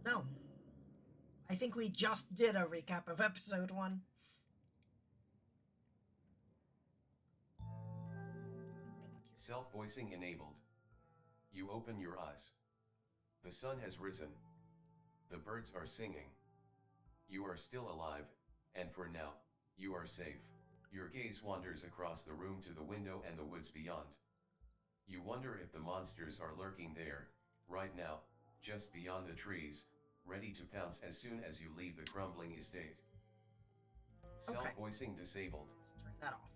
No. I think we just did a recap of episode 1. Self-voicing enabled. You open your eyes. The sun has risen. The birds are singing. You are still alive, and for now, you are safe. Your gaze wanders across the room to the window and the woods beyond. You wonder if the monsters are lurking there, right now, just beyond the trees, ready to pounce as soon as you leave the crumbling estate. Okay. Self-voicing disabled. Let's turn that off.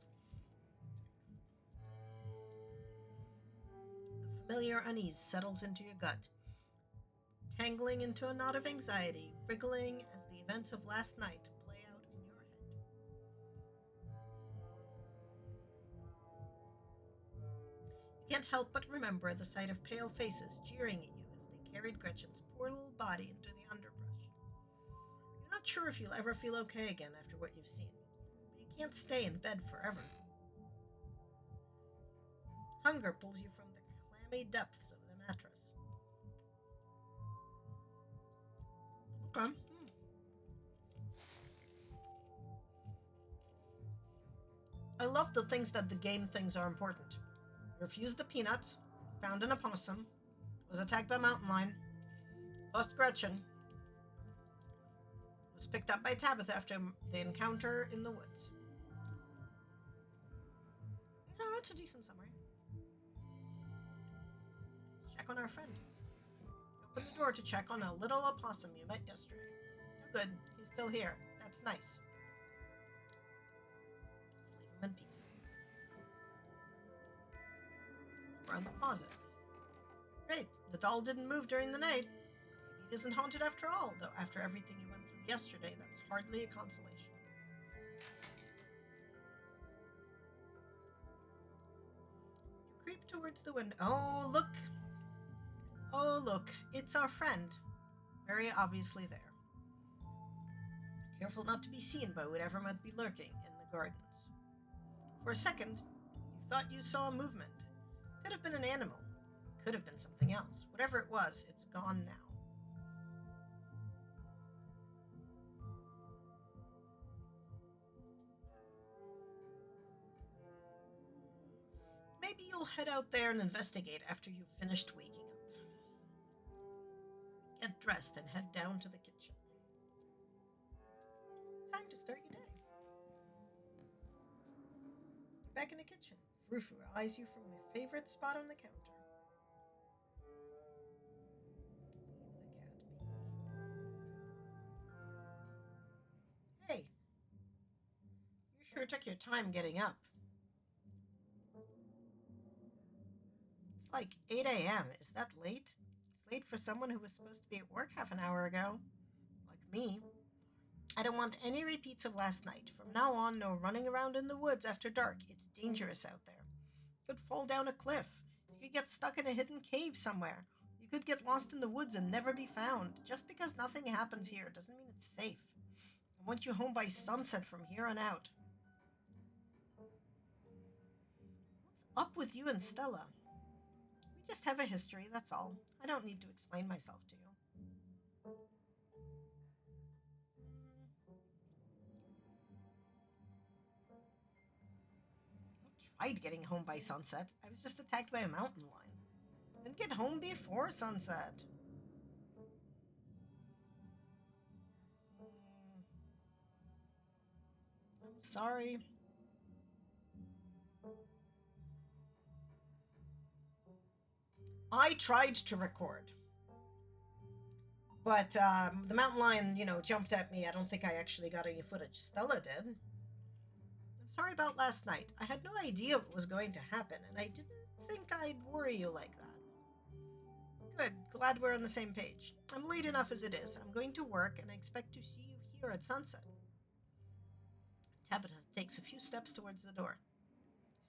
A familiar unease settles into your gut, tangling into a knot of anxiety, wriggling as the events of last night play out in your head. You can't help but remember the sight of pale faces jeering at you as they carried Gretchen's poor little body into the underbrush. You're not sure if you'll ever feel okay again after what you've seen, but you can't stay in bed forever. Hunger pulls you from the clammy depths of the mattress. Okay. I love the things that the game things are important. Refused the peanuts, found an opossum, was attacked by a mountain lion, lost Gretchen, was picked up by Tabitha after the encounter in the woods. No, that's a decent summary. Let's check on our friend. Open the door to check on a little opossum you met yesterday. Oh good, he's still here. That's nice. Let's leave him in peace. Around the closet. Great, the doll didn't move during the night. Maybe it isn't haunted after all, though after everything you went through yesterday, that's hardly a consolation. You creep towards the window. Oh, look! Oh, look, it's our friend. Very obviously there. Careful not to be seen by whatever might be lurking in the gardens. For a second, you thought you saw a movement. Could have been an animal. Could have been something else. Whatever it was, it's gone now. Maybe you'll head out there and investigate after you've finished waking up. Get dressed and head down to the kitchen. Time to start your day. You're back in the kitchen. Frufu eyes you from your favorite spot on the counter. Leave the cat be. Hey, you sure took your time getting up. It's like 8 a.m. Is that late? It's late for someone who was supposed to be at work half an hour ago. Like me. I don't want any repeats of last night. From now on, no running around in the woods after dark. It's dangerous out there. You could fall down a cliff. You could get stuck in a hidden cave somewhere. You could get lost in the woods and never be found. Just because nothing happens here doesn't mean it's safe. I want you home by sunset from here on out. What's up with you and Stella? We just have a history, that's all. I don't need to explain myself to you. I tried getting home by sunset. I was just attacked by a mountain lion. Didn't get home before sunset. I'm sorry. I tried to record. But the mountain lion, jumped at me. I don't think I actually got any footage. Stella did. I'm sorry about last night. I had no idea what was going to happen, and I didn't think I'd worry you like that. Good. Glad we're on the same page. I'm late enough as it is. I'm going to work, and I expect to see you here at sunset. Tabitha takes a few steps towards the door.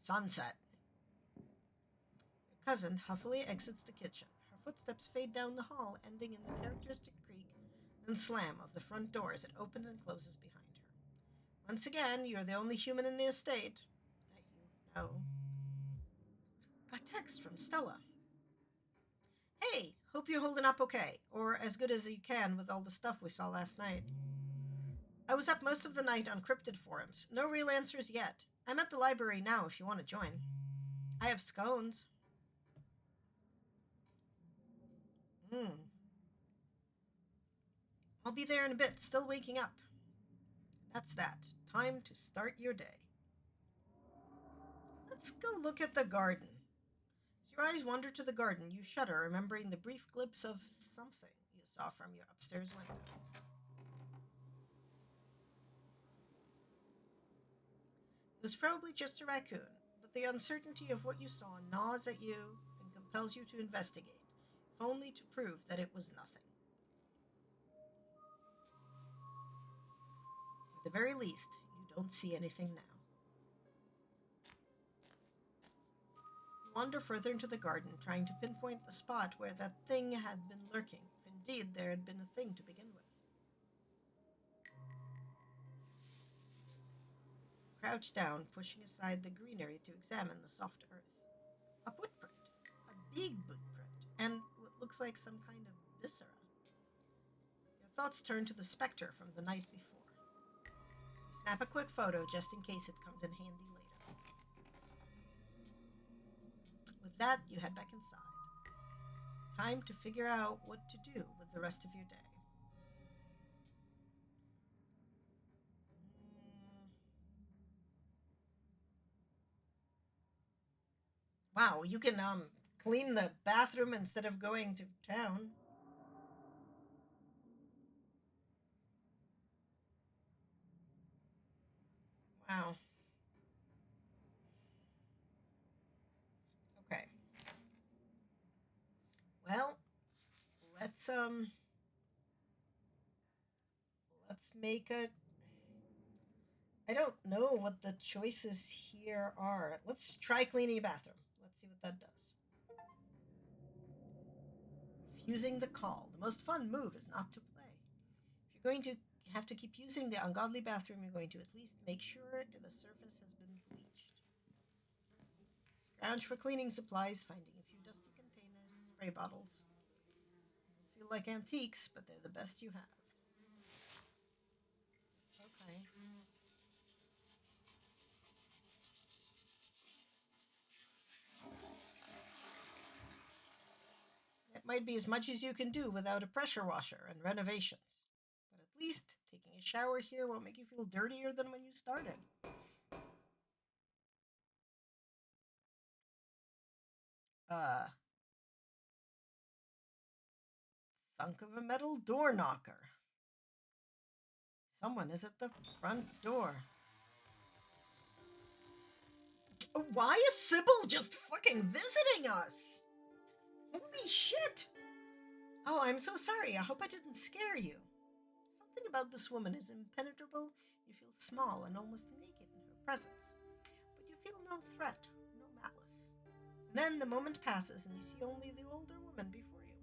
Sunset. Your cousin huffily exits the kitchen. Her footsteps fade down the hall, ending in the characteristic creak and slam of the front door as it opens and closes behind her. Once again, you're the only human in the estate that you know. A text from Stella. Hey, Hope you're holding up okay, or as good as you can with all the stuff we saw last night. I was up most of the night on cryptid forums. No real answers yet. I'm at the library now if you want to join. I have scones. Hmm. I'll be there in a bit, still waking up. That's that. Time to start your day. Let's go look at the garden. As your eyes wander to the garden, you shudder, remembering the brief glimpse of something you saw from your upstairs window. It was probably just a raccoon, but the uncertainty of what you saw gnaws at you and compels you to investigate, if only to prove that it was nothing. At the very least, you don't see anything now. You wander further into the garden, trying to pinpoint the spot where that thing had been lurking, if indeed there had been a thing to begin with. Crouch down, pushing aside the greenery to examine the soft earth. A footprint, a big footprint, and what looks like some kind of viscera. Your thoughts turn to the specter from the night before. You snap a quick photo just in case it comes in handy later. With that, you head back inside. Time to figure out what to do with the rest of your day. Wow, you can clean the bathroom instead of going to town. Wow. Okay. Well, let's um let's make a I don't know what the choices here are. Let's try cleaning a bathroom. Let's see what that does. Refusing the call. The most fun move is not to play. If you're going to have to keep using the ungodly bathroom, you're going to at least make sure the surface has been bleached. Scrounge for cleaning supplies, finding a few dusty containers, spray bottles. They feel like antiques, but they're the best you have. Okay. It might be as much as you can do without a pressure washer and renovations. But at least taking a shower here won't make you feel dirtier than when you started. Uh, Thunk of a metal door knocker. Someone is at the front door. Why is Sybil just fucking visiting us? Holy shit! Oh, I'm so sorry. I hope I didn't scare you. Something about this woman is impenetrable. You feel small and almost naked in her presence. But you feel no threat, no malice. And then the moment passes and you see only the older woman before you.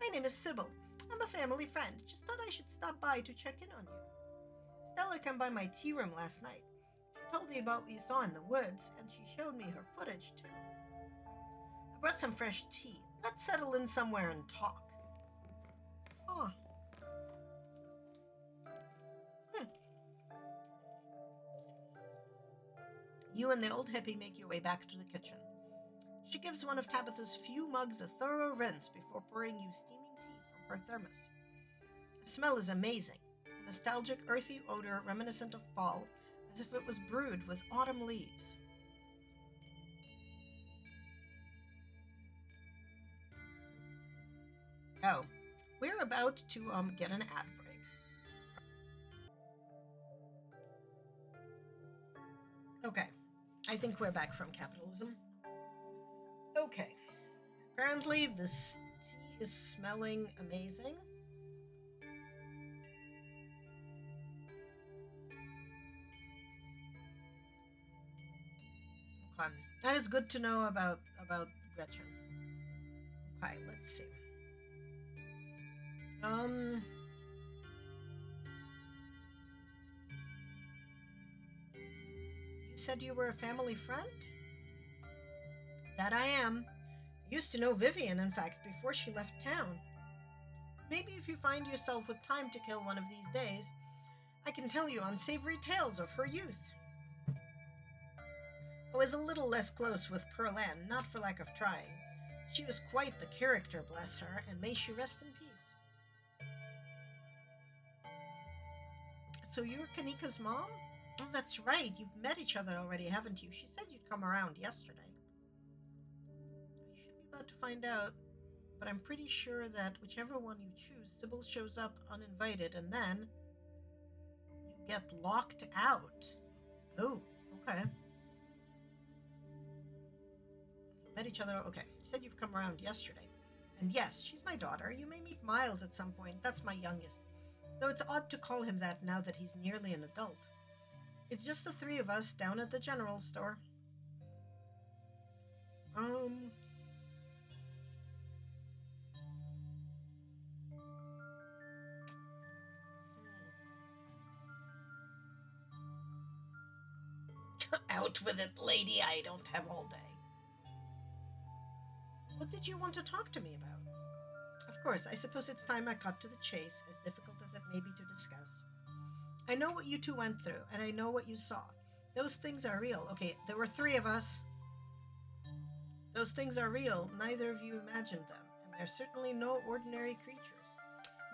My name is Sybil. I'm a family friend. Just thought I should stop by to check in on you. Stella came by my tea room last night. She told me about what you saw in the woods, and she showed me her footage, too. I brought some fresh tea. Let's settle in somewhere and talk. Huh. You and the old hippie make your way back to the kitchen. She gives one of Tabitha's few mugs a thorough rinse before pouring you steaming tea from her thermos. The smell is amazing, a nostalgic, earthy odor reminiscent of fall, as if it was brewed with autumn leaves. Oh, we're about to get an ad break. Okay, I think we're back from capitalism. Okay, apparently this tea is smelling amazing. Okay, that is good to know about Gretchen. Okay, let's see. Um, you said you were a family friend? That I am. I used to know Vivian, in fact, before she left town. Maybe if you find yourself with time to kill one of these days, I can tell you unsavory tales of her youth. I was a little less close with Pearl Ann, not for lack of trying. She was quite the character, bless her, and may she rest in peace. So you're Kanika's mom? Oh, that's right. You've met each other already, haven't you? She said you'd come around yesterday. You should be about to find out, but I'm pretty sure that whichever one you choose, Sybil shows up uninvited, and then you get locked out. Oh, okay. Met each other. Okay. You said you've come around yesterday. And yes, she's my daughter. You may meet Miles at some point. That's my youngest. Though it's odd to call him that now that he's nearly an adult. It's just the three of us down at the general store. Um. Out with it, lady. I don't have all day. What did you want to talk to me about? Of course, I suppose it's time I cut to the chase, as difficult as it may be to discuss. I know what you two went through, and I know what you saw. Those things are real. Okay, there were three of us. Those things are real. Neither of you imagined them, and they're certainly no ordinary creatures.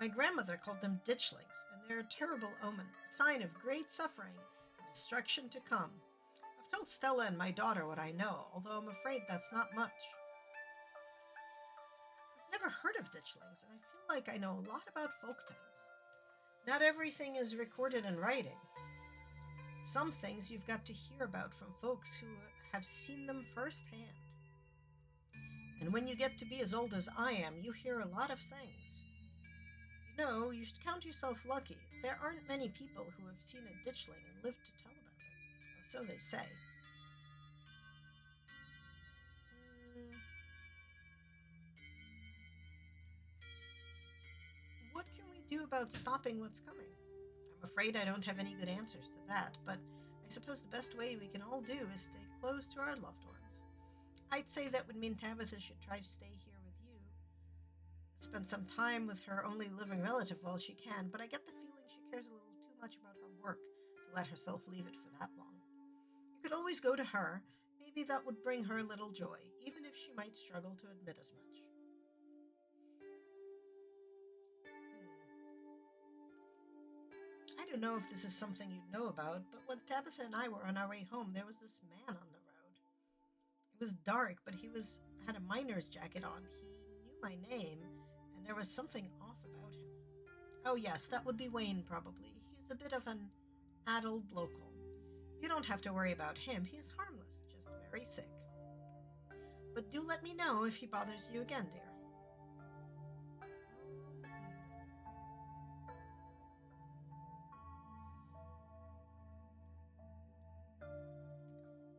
My grandmother called them ditchlings, and they're a terrible omen, a sign of great suffering and destruction to come. I've told Stella and my daughter what I know, although I'm afraid that's not much. I've never heard of ditchlings, and I feel like I know a lot about folktales. Not everything is recorded in writing. Some things you've got to hear about from folks who have seen them firsthand. And when you get to be as old as I am, you hear a lot of things. You know, you should count yourself lucky. There aren't many people who have seen a ditchling and lived to tell about it. Or so they say. What can we do about stopping what's coming? I'm afraid I don't have any good answers to that, but I suppose the best way we can all do is stay close to our loved ones. I'd say that would mean Tabitha should try to stay here with you, spend some time with her only living relative while she can, but I get the feeling she cares a little too much about her work to let herself leave it for that long. You could always go to her. Maybe that would bring her a little joy, even if she might struggle to admit as much. I don't know if this is something you'd know about, but when Tabitha and I were on our way home, there was this man on the road. It was dark, but he had a miner's jacket on. He knew my name, and there was something off about him. Oh yes, that would be Wayne, probably. He's a bit of an addled local. You don't have to worry about him. He is harmless, just very sick. But do let me know if he bothers you again, dear.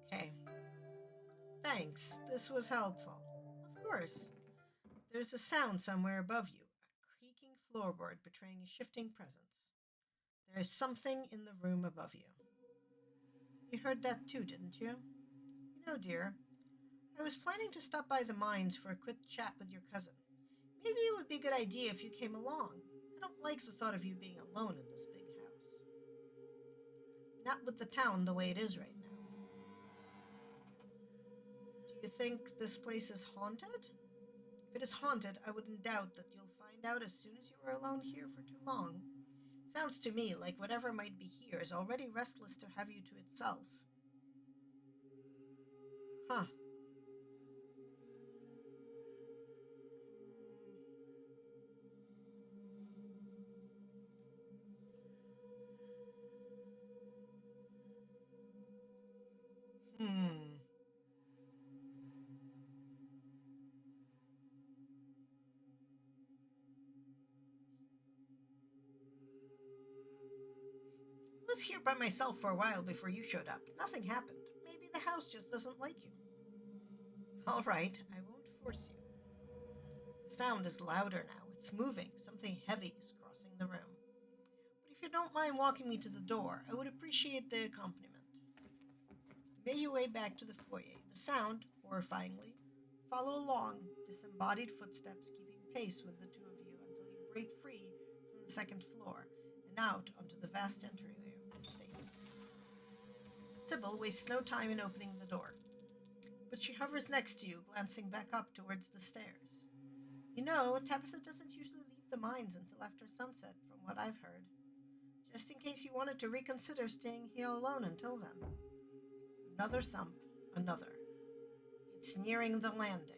Okay. Thanks. This was helpful. Of course. There's a sound somewhere above you, a creaking floorboard betraying a shifting presence. There is something in the room above you. You heard that too, didn't you? You know, dear, I was planning to stop by the mines for a quick chat with your cousin. Maybe it would be a good idea if you came along. I don't like the thought of you being alone in this big house. Not with the town the way it is right now. Do you think this place is haunted? If it is haunted, I wouldn't doubt that you'll find out as soon as you are alone here for too long. Sounds to me like whatever might be here is already restless to have you to itself. Huh. Hmm. I was here by myself for a while before you showed up. Nothing happened. Maybe the house just doesn't like you. All right, I won't force you. The sound is louder now. It's moving. Something heavy is crossing the room. But if you don't mind walking me to the door, I would appreciate the accompaniment. You made your way back to the foyer. The sound, horrifyingly, follow along, disembodied footsteps keeping pace with the two of you until you break free from the second floor and out onto the vast entryway of the estate. Sybil wastes no time in opening the door, but she hovers next to you, glancing back up towards the stairs. You know, Tabitha doesn't usually leave the mines until after sunset, from what I've heard. Just in case you wanted to reconsider staying here alone until then. Another thump, another. It's nearing the landing.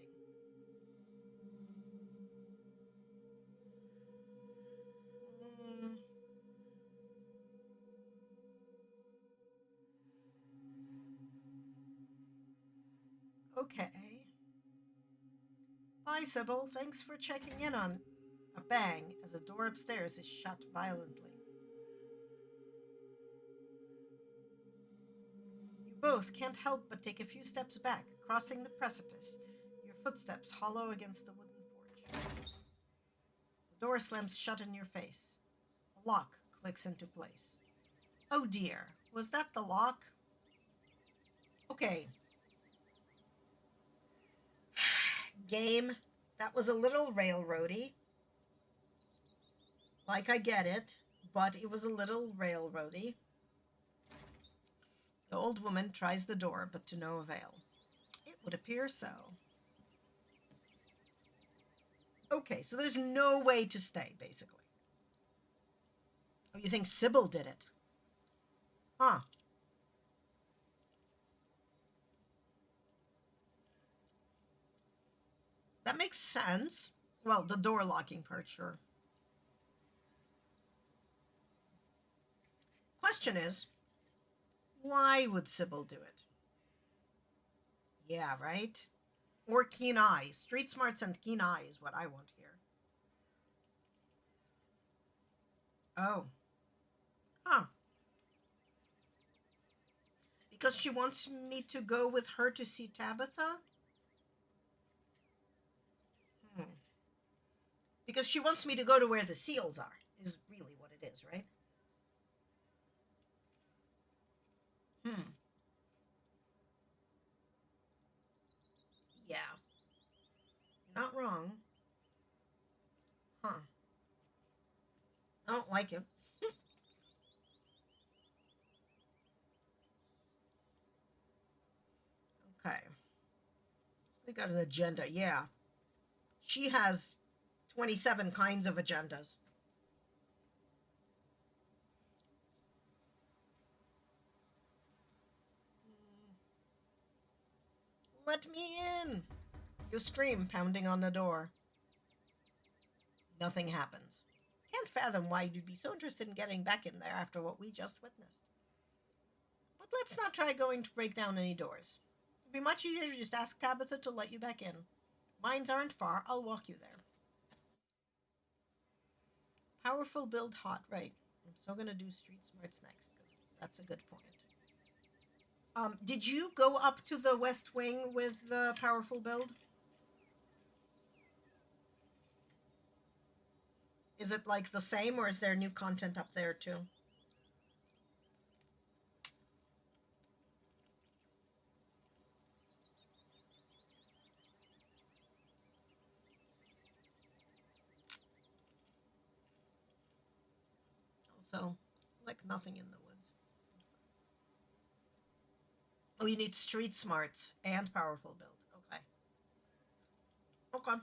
Okay. Bye, Sybil. Thanks for checking in on... A bang as a door upstairs is shut violently. You both can't help but take a few steps back, crossing the precipice, your footsteps hollow against the wooden porch. The door slams shut in your face. A lock clicks into place. Oh dear, was that the lock? Okay. Game, that was a little railroady. Like, I get it, but it was a little railroady. The old woman tries the door, but to no avail. It would appear so. Okay, so there's no way to stay, basically. Oh, you think Sybil did it? Huh. That makes sense. Well, the door locking part, sure. Question is, why would Sybil do it? Yeah, right? Or keen eye. Street smarts and keen eye is what I want here. Oh. Huh. Because she wants me to go with her to see Tabitha? Because she wants me to go to where the seals are, is really what it is, right? Yeah. Not wrong. Huh. I don't like it. Okay. We got an agenda, yeah. She has 27 kinds of agendas. Let me in! You scream, pounding on the door. Nothing happens. Can't fathom why you'd be so interested in getting back in there after what we just witnessed. But let's not try going to break down any doors. It'd be much easier to just ask Tabitha to let you back in. Mines aren't far, I'll walk you there. Powerful build hot, right. I'm so gonna do street smarts next, because that's a good point. Did you go up to the West Wing with the powerful build? Is it like the same, or is there new content up there too? Also, like nothing in the woods. Oh, you need street smarts and powerful build. Okay. Okay.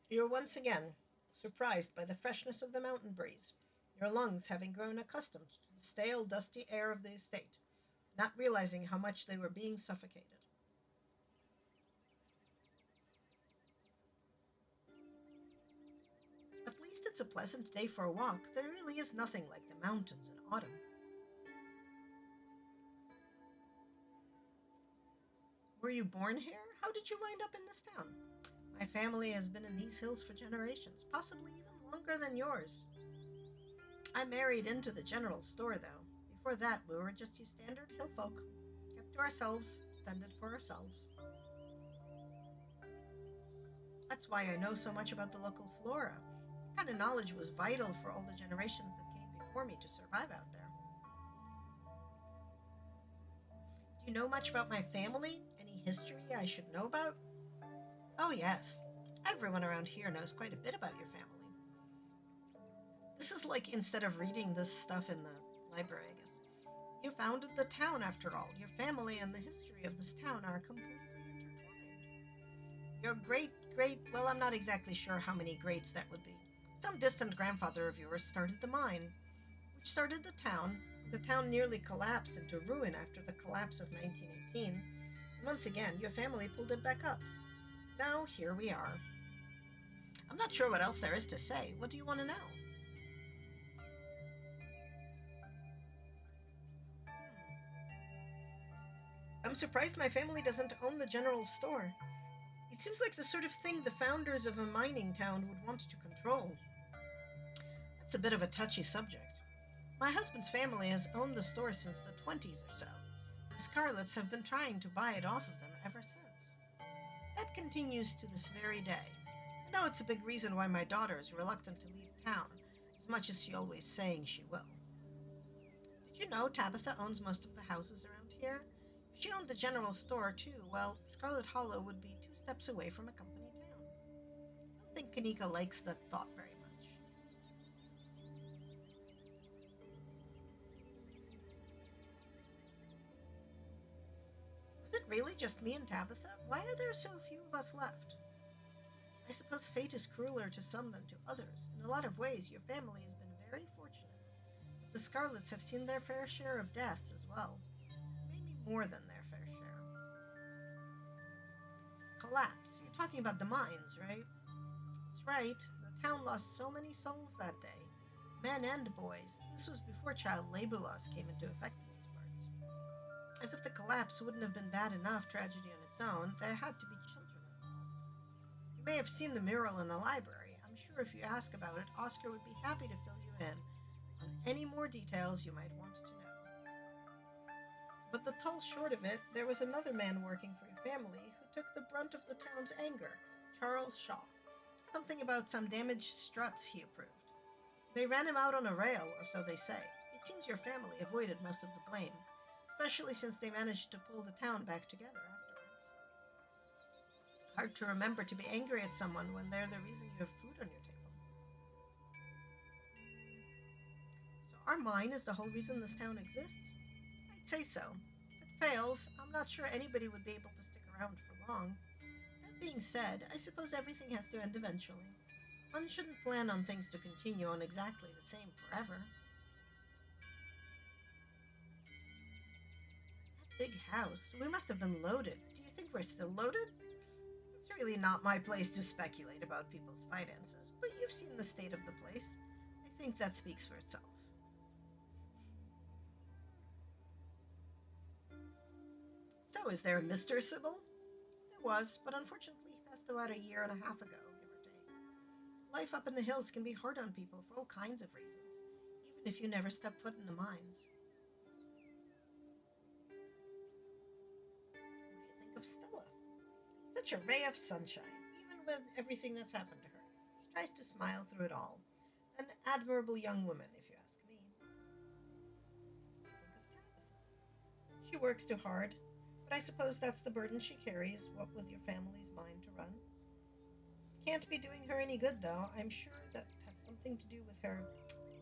You're once again surprised by the freshness of the mountain breeze, your lungs having grown accustomed to the stale, dusty air of the estate, not realizing how much they were being suffocated. At least it's a pleasant day for a walk. There really is nothing like the mountains in autumn. Were you born here? How did you wind up in this town? My family has been in these hills for generations, possibly even longer than yours. I married into the general store, though. Before that, we were just your standard hill folk. Kept to ourselves, fended for ourselves. That's why I know so much about the local flora. What kind of knowledge was vital for all the generations that came before me to survive out there? Do you know much about my family? Any history I should know about? Oh, yes. Everyone around here knows quite a bit about your family. This is like instead of reading this stuff in the library, I guess. You founded the town after all. Your family and the history of this town are completely intertwined. Your well, I'm not exactly sure how many greats that would be. Some distant grandfather of yours started the mine, which started the town. The town nearly collapsed into ruin after the collapse of 1918. And once again, your family pulled it back up. Now, here we are. I'm not sure what else there is to say. What do you want to know? I'm surprised my family doesn't own the general store. It seems like the sort of thing the founders of a mining town would want to control. That's a bit of a touchy subject. My husband's family has owned the store since the 20s or so. The Scarlets have been trying to buy it off of them ever since. That continues to this very day. I know it's a big reason why my daughter is reluctant to leave town, as much as she always saying she will. Did you know Tabitha owns most of the houses around here? If she owned the general store too, well, Scarlet Hollow would be 2 steps away from a company town. I don't think Kanika likes that thought very much. Is it really just me and Tabitha? Why are there so few of us left? I suppose fate is crueler to some than to others. In a lot of ways, your family has been very fortunate. The Scarlets have seen their fair share of deaths as well. Maybe more than their fair share. Collapse. You're talking about the mines, right? That's right. The town lost so many souls that day. Men and boys. This was before child labor laws came into effect in these parts. As if the collapse wouldn't have been bad enough tragedy on its own, there had to be children involved. You may have seen the mural in the library. I'm sure if you ask about it, Oscar would be happy to fill you in on any more details you might want to know. But the tall short of it, there was another man working for your family who took the brunt of the town's anger, Charles Shaw. Something about some damaged struts he approved. They ran him out on a rail, or so they say. It seems your family avoided most of the blame, especially since they managed to pull the town back together afterwards. Hard to remember to be angry at someone when they're the reason you have food on your table. So our mine is the whole reason this town exists? I'd say so. If it fails, I'm not sure anybody would be able to stick around for long. That being said, I suppose everything has to end eventually. One shouldn't plan on things to continue on exactly the same forever. That big house, we must have been loaded. Do you think we're still loaded? It's really not my place to speculate about people's finances, but you've seen the state of the place. I think that speaks for itself. So, is there a Mr. Sybil? There was, but unfortunately he passed about a year and a half ago, give or take. Life up in the hills can be hard on people for all kinds of reasons, even if you never step foot in the mines. What do you think of Stella? Such a ray of sunshine, even with everything that's happened to her. She tries to smile through it all. An admirable young woman, if you ask me. What do you think of Tabitha? She works too hard, but I suppose that's the burden she carries, what with your family's mine to run. Can't be doing her any good, though. I'm sure that has something to do with her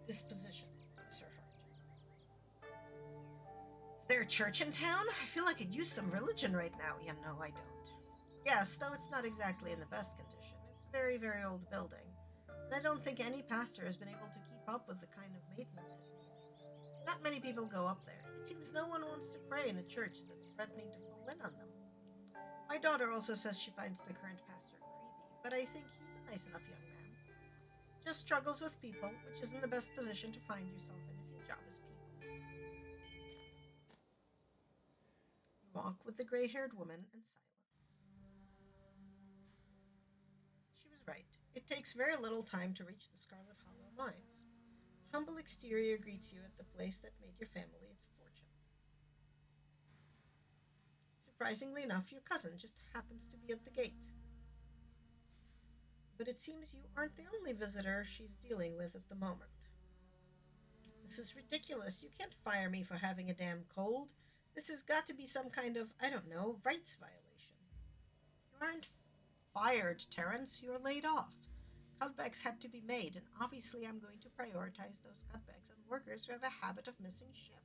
disposition. Bless her heart. Is there a church in town? I feel like I could use some religion right now. Yeah, no, I don't. Yes, though it's not exactly in the best condition. It's a very, very old building. And I don't think any pastor has been able to keep up with the kind of maintenance it needs. Not many people go up there. It seems no one wants to pray in a church that's threatening to fall in on them. My daughter also says she finds the current pastor creepy, but I think he's a nice enough young man. Just struggles with people, which isn't the best position to find yourself in if your job is people. You walk with the gray-haired woman in silence. She was right. It takes very little time to reach the Scarlet Hollow mines. A humble exterior greets you at the place that made your family its fortune. Surprisingly enough, your cousin just happens to be at the gate. but it seems you aren't the only visitor she's dealing with at the moment. This is ridiculous. You can't fire me for having a damn cold. This has got to be some kind of, I don't know, rights violation. You aren't fired, Terence. You're laid off. Cutbacks had to be made, and obviously I'm going to prioritize those cutbacks on workers who have a habit of missing shifts.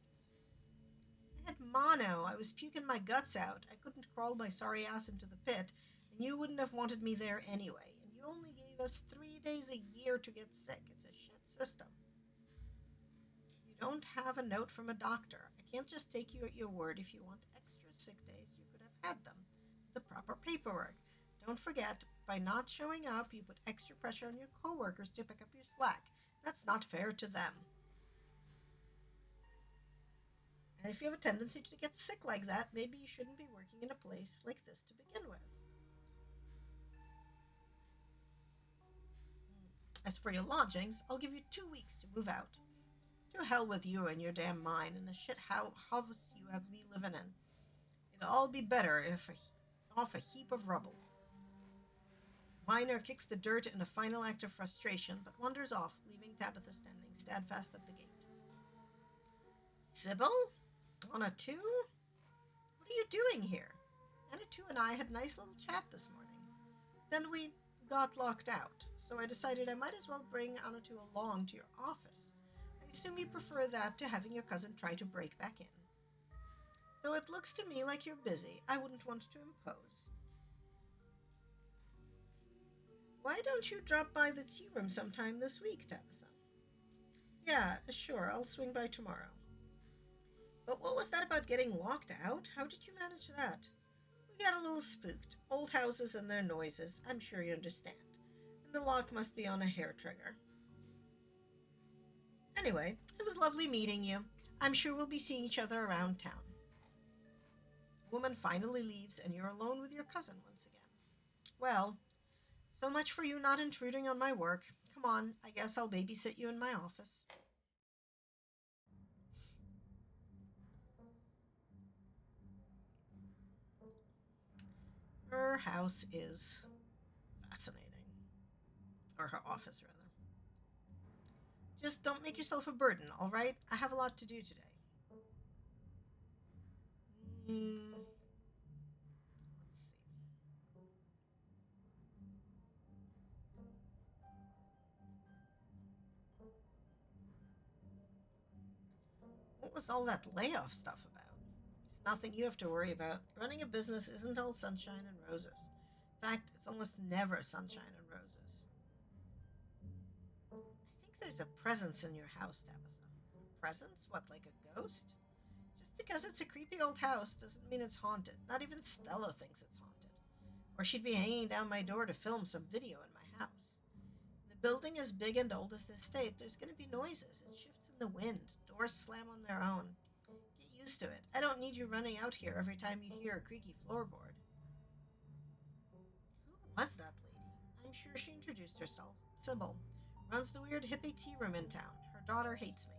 I had mono. I was puking my guts out. I couldn't crawl my sorry ass into the pit, and you wouldn't have wanted me there anyway. And you only gave us 3 days a year to get sick. It's a shit system. You don't have a note from a doctor. I can't just take you at your word. If you want extra sick days, you could have had them. The proper paperwork. Don't forget, by not showing up, you put extra pressure on your coworkers to pick up your slack. That's not fair to them. And if you have a tendency to get sick like that, maybe you shouldn't be working in a place like this to begin with. As for your lodgings, I'll give you 2 weeks to move out. To hell with you and your damn mine and the shit house you have me living in. It'll all be better if off a heap of rubble. Miner kicks the dirt in a final act of frustration, but wanders off, leaving Tabitha standing steadfast at the gate. Sybil? On a 2? What are you doing here? Anna 2 and I had a nice little chat this morning. Then we got locked out, so I decided I might as well bring Anna 2 along to your office. I assume you prefer that to having your cousin try to break back in. Though it looks to me like you're busy, I wouldn't want to impose. Why don't you drop by the tea room sometime this week, Tabitha? Yeah, sure, I'll swing by tomorrow. But what was that about getting locked out? How did you manage that? We got a little spooked. Old houses and their noises, I'm sure you understand. And the lock must be on a hair trigger. Anyway, it was lovely meeting you. I'm sure we'll be seeing each other around town. The woman finally leaves, and you're alone with your cousin once again. Well, so much for you not intruding on my work. Come on, I guess I'll babysit you in my office. Her house is fascinating. Or her office, rather. Just don't make yourself a burden, all right? I have a lot to do today. Let's see. What was all that layoff stuff about? It's nothing you have to worry about. Running a business isn't all sunshine and roses. In fact, it's almost never sunshine and roses. I think there's a presence in your house, Tabitha. A presence? What, like a ghost? Just because it's a creepy old house doesn't mean it's haunted. Not even Stella thinks it's haunted. Or she'd be hanging down my door to film some video in my house. The building is big and old as the estate. There's going to be noises. It shifts in the wind. Doors slam on their own. Get used to it. I don't need you running out here every time you hear a creaky floorboard. Who was that lady? I'm sure she introduced herself. Sybil. Runs the weird hippie tea room in town. Her daughter hates me.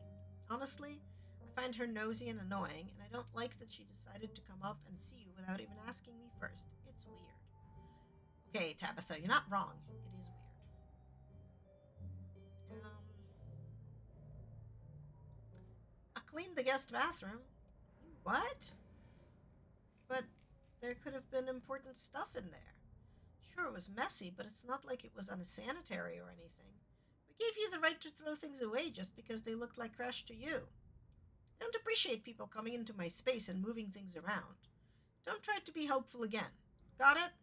Honestly, I find her nosy and annoying, and I don't like that she decided to come up and see you without even asking me first. It's weird. Okay, Tabitha, you're not wrong. It is weird. I cleaned the guest bathroom. What? But there could have been important stuff in there. Sure, it was messy, but it's not like it was unsanitary or anything. We gave you the right to throw things away just because they looked like trash to you. I don't appreciate people coming into my space and moving things around. Don't try to be helpful again. Got it?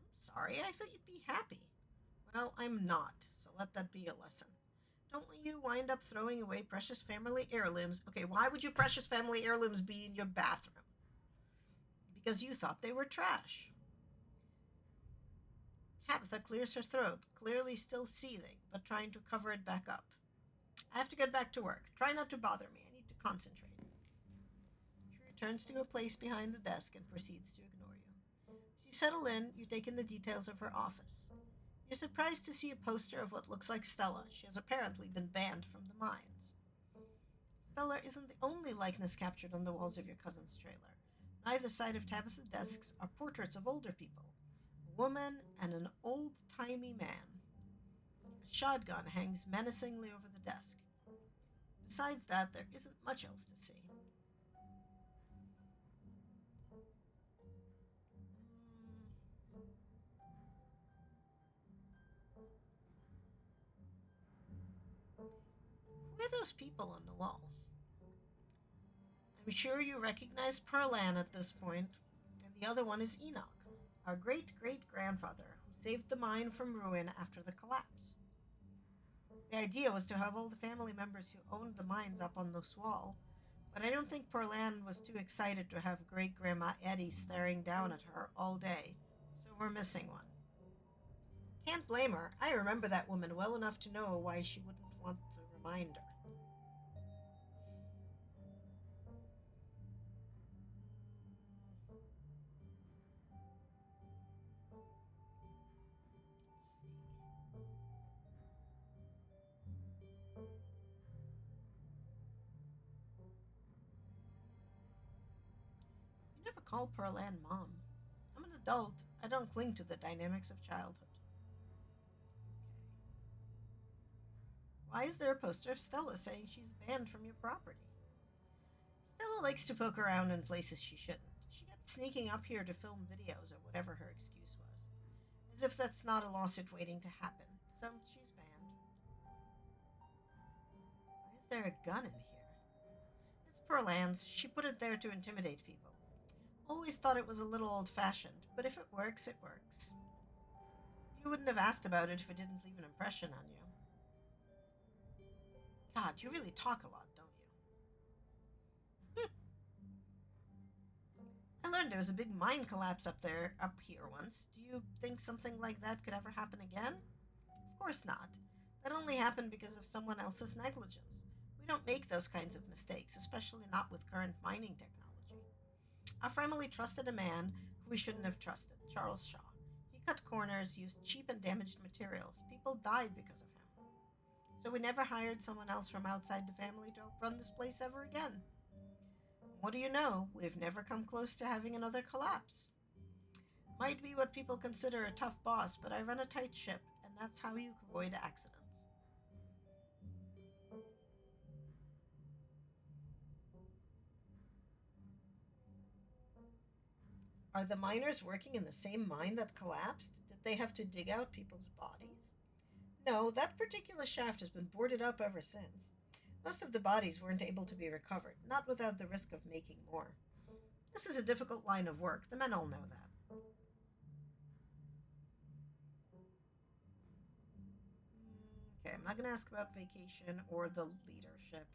I'm sorry, I thought you'd be happy. Well, I'm not, so let that be a lesson. Don't want you to wind up throwing away precious family heirlooms. Okay, why would your precious family heirlooms be in your bathroom? Because you thought they were trash. Tabitha clears her throat, clearly still seething, but trying to cover it back up. I have to get back to work. Try not to bother me. I need to concentrate. She returns to her place behind the desk and proceeds to ignore you. As you settle in, you take in the details of her office. You're surprised to see a poster of what looks like Stella. She has apparently been banned from the mines. Stella isn't the only likeness captured on the walls of your cousin's trailer. On either side of Tabitha's desks are portraits of older people, a woman and an old-timey man. A shotgun hangs menacingly over the desk. Besides that, there isn't much else to see. Who are those people on the wall? I'm sure you recognize Pearl Ann at this point, and the other one is Enoch, our great great grandfather who saved the mine from ruin after the collapse. The idea was to have all the family members who owned the mines up on this wall, but I don't think Pearl Ann was too excited to have great grandma Eddie staring down at her all day, so we're missing one. Can't blame her. I remember that woman well enough to know why she wouldn't want the reminder. Let's see. You never call Pearl Ann Mom. I'm an adult. I don't cling to the dynamics of childhood. Why is there a poster of Stella saying she's banned from your property? Stella likes to poke around in places she shouldn't. She kept sneaking up here to film videos or whatever her excuse was. As if that's not a lawsuit waiting to happen. So she's banned. Why is there a gun in here? It's Pearl Ann's. She put it there to intimidate people. Always thought it was a little old-fashioned, but if it works, it works. You wouldn't have asked about it if it didn't leave an impression on you. God, you really talk a lot, don't you? I learned there was a big mine collapse up here once. Do you think something like that could ever happen again? Of course not. That only happened because of someone else's negligence. We don't make those kinds of mistakes, especially not with current mining technology. Our family trusted a man who we shouldn't have trusted, Charles Shaw. He cut corners, used cheap and damaged materials. People died because of him. So we never hired someone else from outside the family to help run this place ever again. What do you know? We've never come close to having another collapse. Might be what people consider a tough boss, but I run a tight ship, and that's how you avoid accidents. Are the miners working in the same mine that collapsed? Did they have to dig out people's bodies? No, that particular shaft has been boarded up ever since. Most of the bodies weren't able to be recovered, not without the risk of making more. This is a difficult line of work. The men all know that. Okay, I'm not going to ask about vacation or the leadership.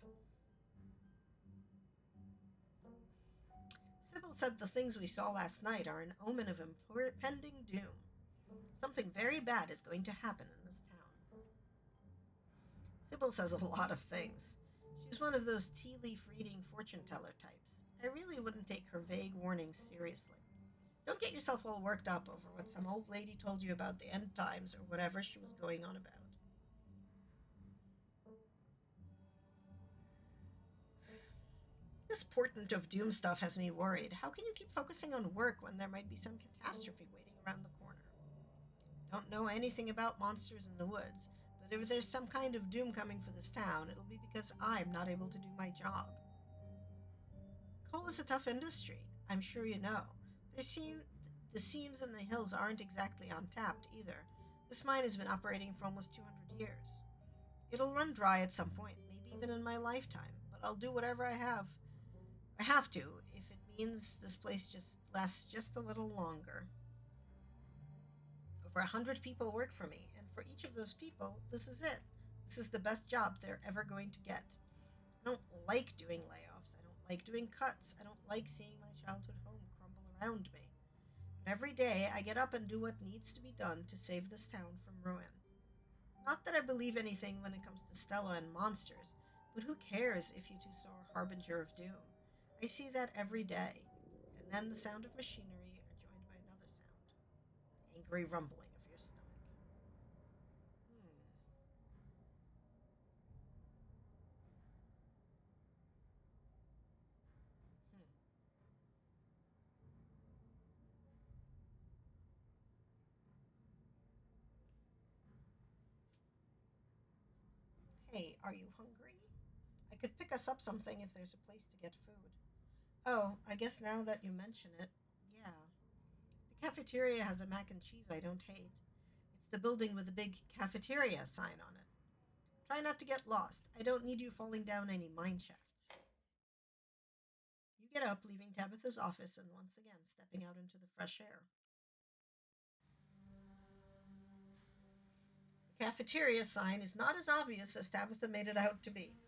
Sybil said the things we saw last night are an omen of impending doom. Something very bad is going to happen in this town. Sybil says a lot of things. She's one of those tea leaf reading fortune teller types. I really wouldn't take her vague warnings seriously. Don't get yourself all worked up over what some old lady told you about the end times or whatever she was going on about. This portent of doom stuff has me worried. How can you keep focusing on work when there might be some catastrophe waiting around the corner? Don't know anything about monsters in the woods, but if there's some kind of doom coming for this town, it'll be because I'm not able to do my job. Coal is a tough industry, I'm sure you know. The seams in the hills aren't exactly untapped either. This mine has been operating for almost 200 years. It'll run dry at some point, maybe even in my lifetime, but I'll do whatever I have to, if it means this place just lasts just a little longer. Over 100 people work for me, and for each of those people, this is it. This is the best job they're ever going to get. I don't like doing layoffs. I don't like doing cuts. I don't like seeing my childhood home crumble around me. But every day, I get up and do what needs to be done to save this town from ruin. Not that I believe anything when it comes to Stella and monsters, but who cares if you two saw a harbinger of doom? I see that every day. And then the sound of machinery are joined by another sound. Angry rumbling of your stomach. Hmm. Are you hungry? I could pick us up something if there's a place to get food. Oh, I guess now that you mention it, yeah. The cafeteria has a mac and cheese I don't hate. It's the building with the big cafeteria sign on it. Try not to get lost. I don't need you falling down any mine shafts. You get up, leaving Tabitha's office and once again stepping out into the fresh air. The cafeteria sign is not as obvious as Tabitha made it out to be.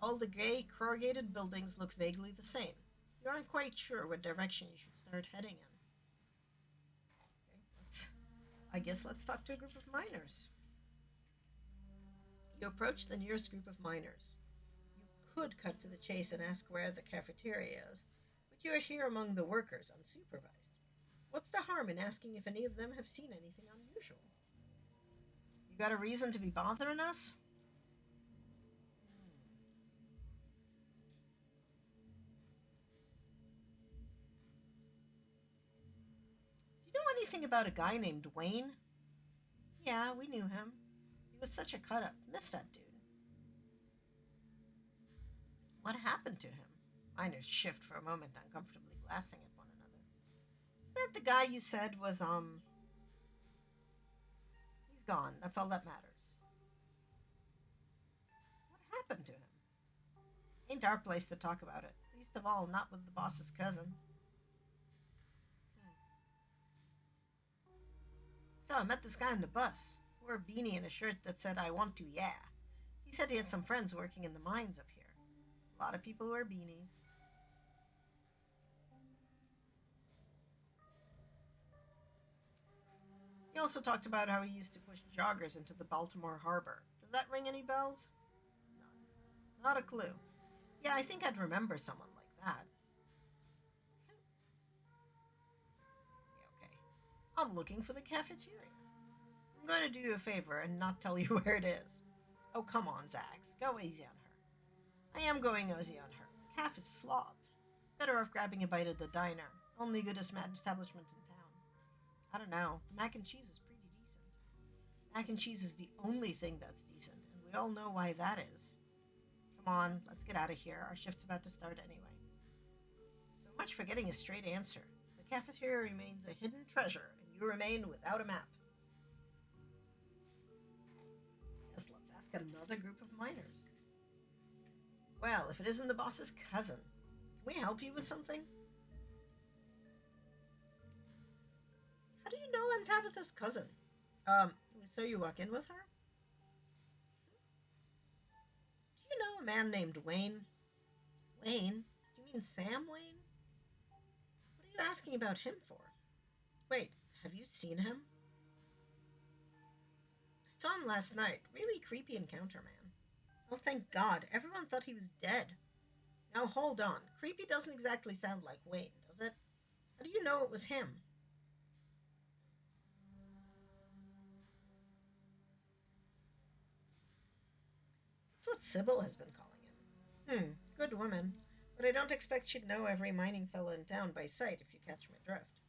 All the gray, corrugated buildings look vaguely the same. You aren't quite sure what direction you should start heading in. Okay, let's talk to a group of miners. You approach the nearest group of miners. You could cut to the chase and ask where the cafeteria is, but you are here among the workers, unsupervised. What's the harm in asking if any of them have seen anything unusual? You got a reason to be bothering us? Do you know anything about a guy named Wayne? Yeah, we knew him. He was such a cut up. Miss that dude. What happened to him? Miners shift for a moment, uncomfortably glancing at one another. Is that the guy you said was, He's gone. That's all that matters. What happened to him? Ain't our place to talk about it. Least of all, not with the boss's cousin. So I met this guy on the bus. Wore a beanie and a shirt that said, I want to, yeah. He said he had some friends working in the mines up here. A lot of people wear beanies. He also talked about how he used to push joggers into the Baltimore harbor. Does that ring any bells? None. Not a clue. Yeah, I think I'd remember someone like that. Yeah, okay. I'm looking for the cafeteria. I'm going to do you a favor and not tell you where it is. Oh, come on, Zax. Go easy on her. I am going easy on her. The calf is slobbed. Better off grabbing a bite at the diner. Only good establishment in town. I don't know. The mac and cheese is pretty decent. Mac and cheese is the only thing that's decent, and we all know why that is. Come on, let's get out of here. Our shift's about to start anyway. So much for getting a straight answer. The cafeteria remains a hidden treasure, and you remain without a map. Yes, let's ask another group of miners. Well, if it isn't the boss's cousin, can we help you with something? How do you know I'm Tabitha's cousin? So you walk in with her? Do you know a man named Wayne? Wayne? Do you mean Sam Wayne? What are you asking about him for? Wait, have you seen him? I saw him last night. Really creepy encounter, man. Oh, thank God. Everyone thought he was dead. Now, hold on. Creepy doesn't exactly sound like Wayne, does it? How do you know it was him? That's what Sybil has been calling him. Good woman. But I don't expect she'd know every mining fellow in town by sight, if you catch my drift.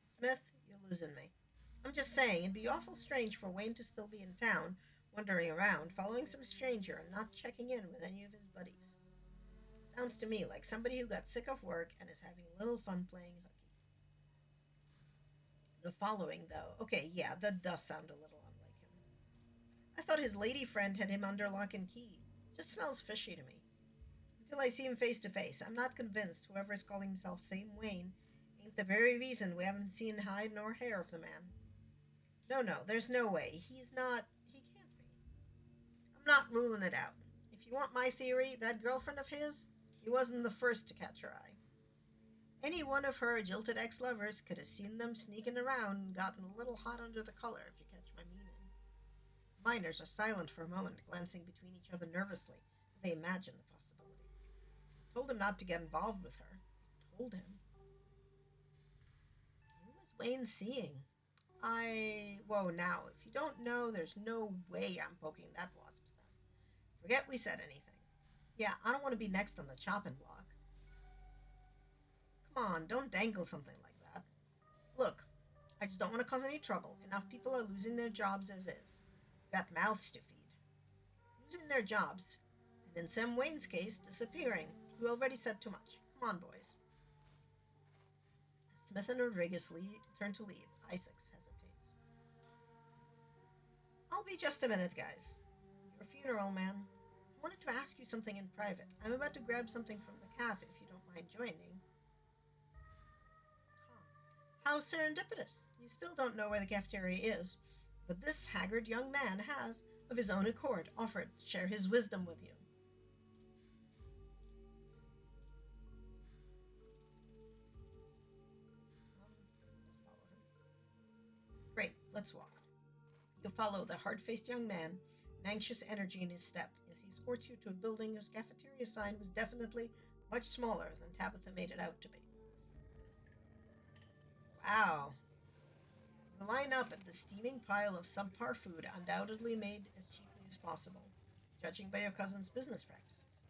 Smith, you're losing me. I'm just saying, it'd be awful strange for Wayne to still be in town, wandering around, following some stranger and not checking in with any of his buddies. Sounds to me like somebody who got sick of work and is having a little fun playing hooky. The following, though. Okay, yeah, that does sound a little unlike him. I thought his lady friend had him under lock and key. Just smells fishy to me. Until I see him face to face, I'm not convinced whoever is calling himself Same Wayne ain't the very reason we haven't seen hide nor hair of the man. No, there's no way. He can't be. I'm not ruling it out. If you want my theory, that girlfriend of his, he wasn't the first to catch her eye. Any one of her jilted ex-lovers could have seen them sneaking around and gotten a little hot under the collar, if you catch my meaning. Miners are silent for a moment, glancing between each other nervously, as they imagine the possibility. Told him not to get involved with her. Told him. Who was Wayne seeing? Whoa, now, if you don't know, there's no way I'm poking that wasp's nest. Forget we said anything. Yeah, I don't want to be next on the chopping block. Come on, don't dangle something like that. Look, I just don't want to cause any trouble. Enough people are losing their jobs as is. We've got mouths to feed. losing their jobs, and in Sam Wayne's case, disappearing. You already said too much. Come on, boys. Smith and Rodriguez turn to leave. Isaacs hesitates. I'll be just a minute, guys. Your funeral, man. I wanted to ask you something in private. I'm about to grab something from the cafe if you don't mind joining. How serendipitous. You still don't know where the cafeteria is, but this haggard young man has, of his own accord, offered to share his wisdom with you. Just follow him. Great, let's walk. You'll follow the hard-faced young man, an anxious energy in his step, as he escorts you to a building whose cafeteria sign was definitely much smaller than Tabitha made it out to be. Wow. You line up at the steaming pile of subpar food, undoubtedly made as cheaply as possible, judging by your cousin's business practices.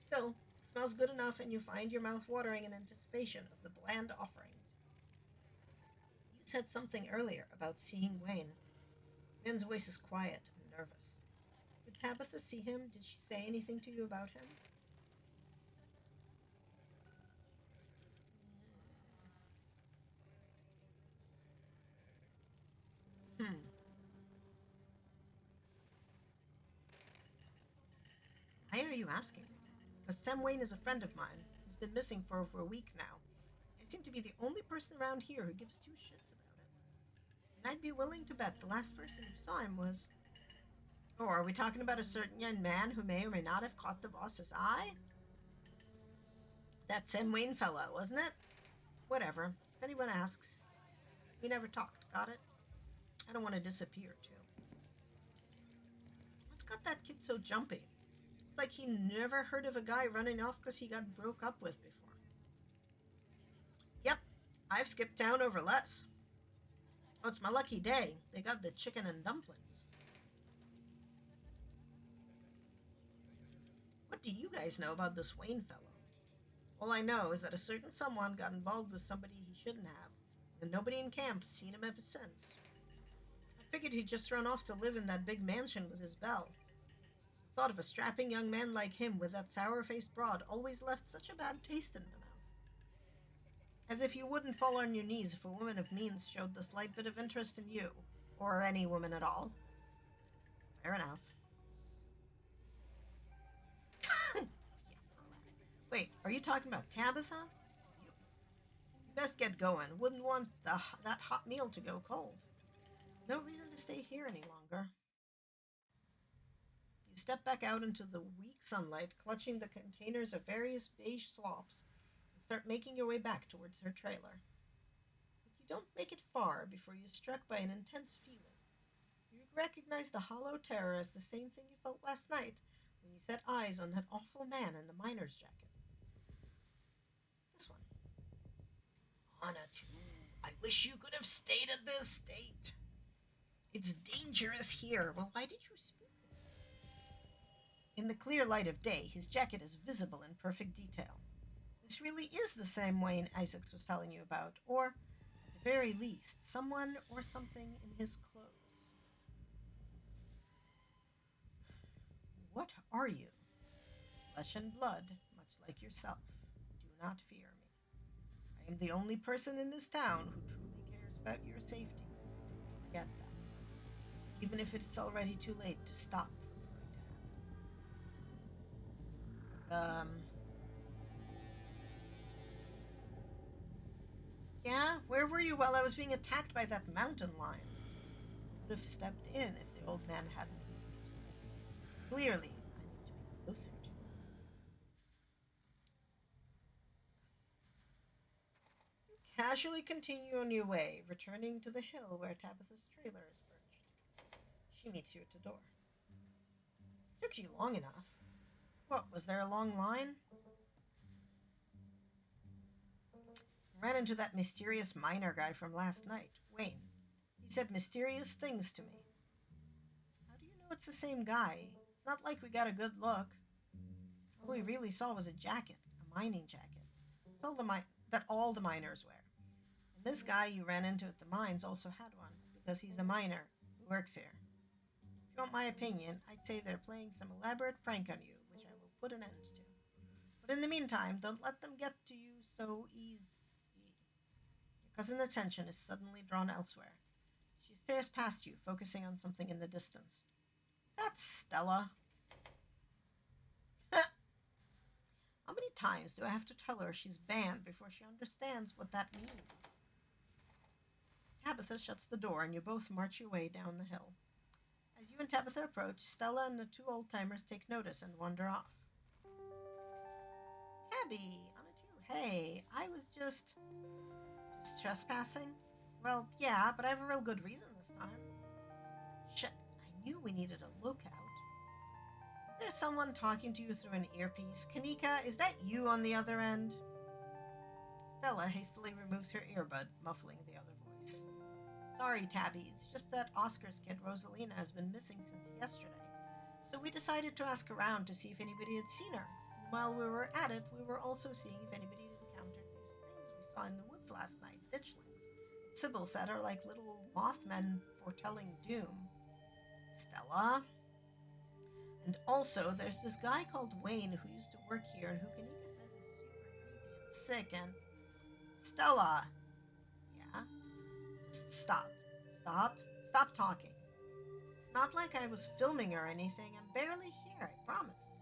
Still, it smells good enough, and you find your mouth watering in anticipation of the bland offerings. You said something earlier about seeing Wayne. Ben's voice is quiet and nervous. Did Tabitha see him? Did she say anything to you about him? Why are you asking me? Because Sam Wayne is a friend of mine. He's been missing for over a week now. I seem to be the only person around here who gives two shits about it. And I'd be willing to bet the last person who saw him was... Oh, are we talking about a certain young man who may or may not have caught the boss's eye? That Sam Wayne fella, wasn't it? Whatever. If anyone asks, we never talked, got it? I don't want to disappear, too. What's got that kid so jumpy? It's like he never heard of a guy running off because he got broke up with before. Yep, I've skipped town over less. Oh, it's my lucky day. They got the chicken and dumplings. What do you guys know about this Wayne fellow? All I know is that a certain someone got involved with somebody he shouldn't have, and nobody in camp's seen him ever since. I figured he'd just run off to live in that big mansion with his belle. The thought of a strapping young man like him with that sour-faced broad always left such a bad taste in my mouth. As if you wouldn't fall on your knees if a woman of means showed the slight bit of interest in you, or any woman at all. Fair enough. Wait, are you talking about Tabitha? You best get going. Wouldn't want that hot meal to go cold. No reason to stay here any longer. You step back out into the weak sunlight, clutching the containers of various beige slops, and start making your way back towards her trailer. But you don't make it far before you're struck by an intense feeling. You recognize the hollow terror as the same thing you felt last night when you set eyes on that awful man in the miner's jacket. This one. Anna, too. I wish you could have stayed at this state. It's dangerous here. Well, why did you speak? In the clear light of day, his jacket is visible in perfect detail. This really is the same Wayne Isaacs was telling you about, or, at the very least, someone or something in his clothes. What are you? Flesh and blood, much like yourself. Do not fear me. I am the only person in this town who truly cares about your safety. Don't forget that. Even if it's already too late to stop what's going to happen. Yeah? Where were you while I was being attacked by that mountain lion? I would have stepped in if the old man hadn't moved. Clearly, I need to be closer to him. You casually continue on your way, returning to the hill where Tabitha's trailer is perched. She meets you at the door. Took you long enough. What, was there a long line? Ran into that mysterious miner guy from last night, Wayne. He said mysterious things to me. How do you know it's the same guy? It's not like we got a good look. All we really saw was a jacket, a mining jacket. It's all the miners wear. And this guy you ran into at the mines also had one, because he's a miner who works here. If you want my opinion, I'd say they're playing some elaborate prank on you, which I will put an end to. But in the meantime, don't let them get to you so easy. Your cousin's attention is suddenly drawn elsewhere. She stares past you, focusing on something in the distance. Is that Stella? How many times do I have to tell her she's banned before she understands what that means? Tabitha shuts the door and you both march your way down the hill. As you and Tabitha approach, Stella and the two old-timers take notice and wander off. Tabby, on a two. Hey, I was just trespassing? Well, yeah, but I have a real good reason this time. Shit, I knew we needed a lookout. Is there someone talking to you through an earpiece? Kanika, is that you on the other end? Stella hastily removes her earbud, muffling the other voice. Sorry, Tabby, it's just that Oscar's kid Rosalina has been missing since yesterday, so we decided to ask around to see if anybody had seen her. And while we were at it, we were also seeing if anybody had encountered these things we saw in the woods last night, ditchlings. Sybil said are like little mothmen foretelling doom. Stella? And also, there's this guy called Wayne who used to work here and who Kanika says is super creepy and sick and... Stella! Yeah? Just stop. Stop talking. It's not like I was filming or anything. I'm barely here, I promise.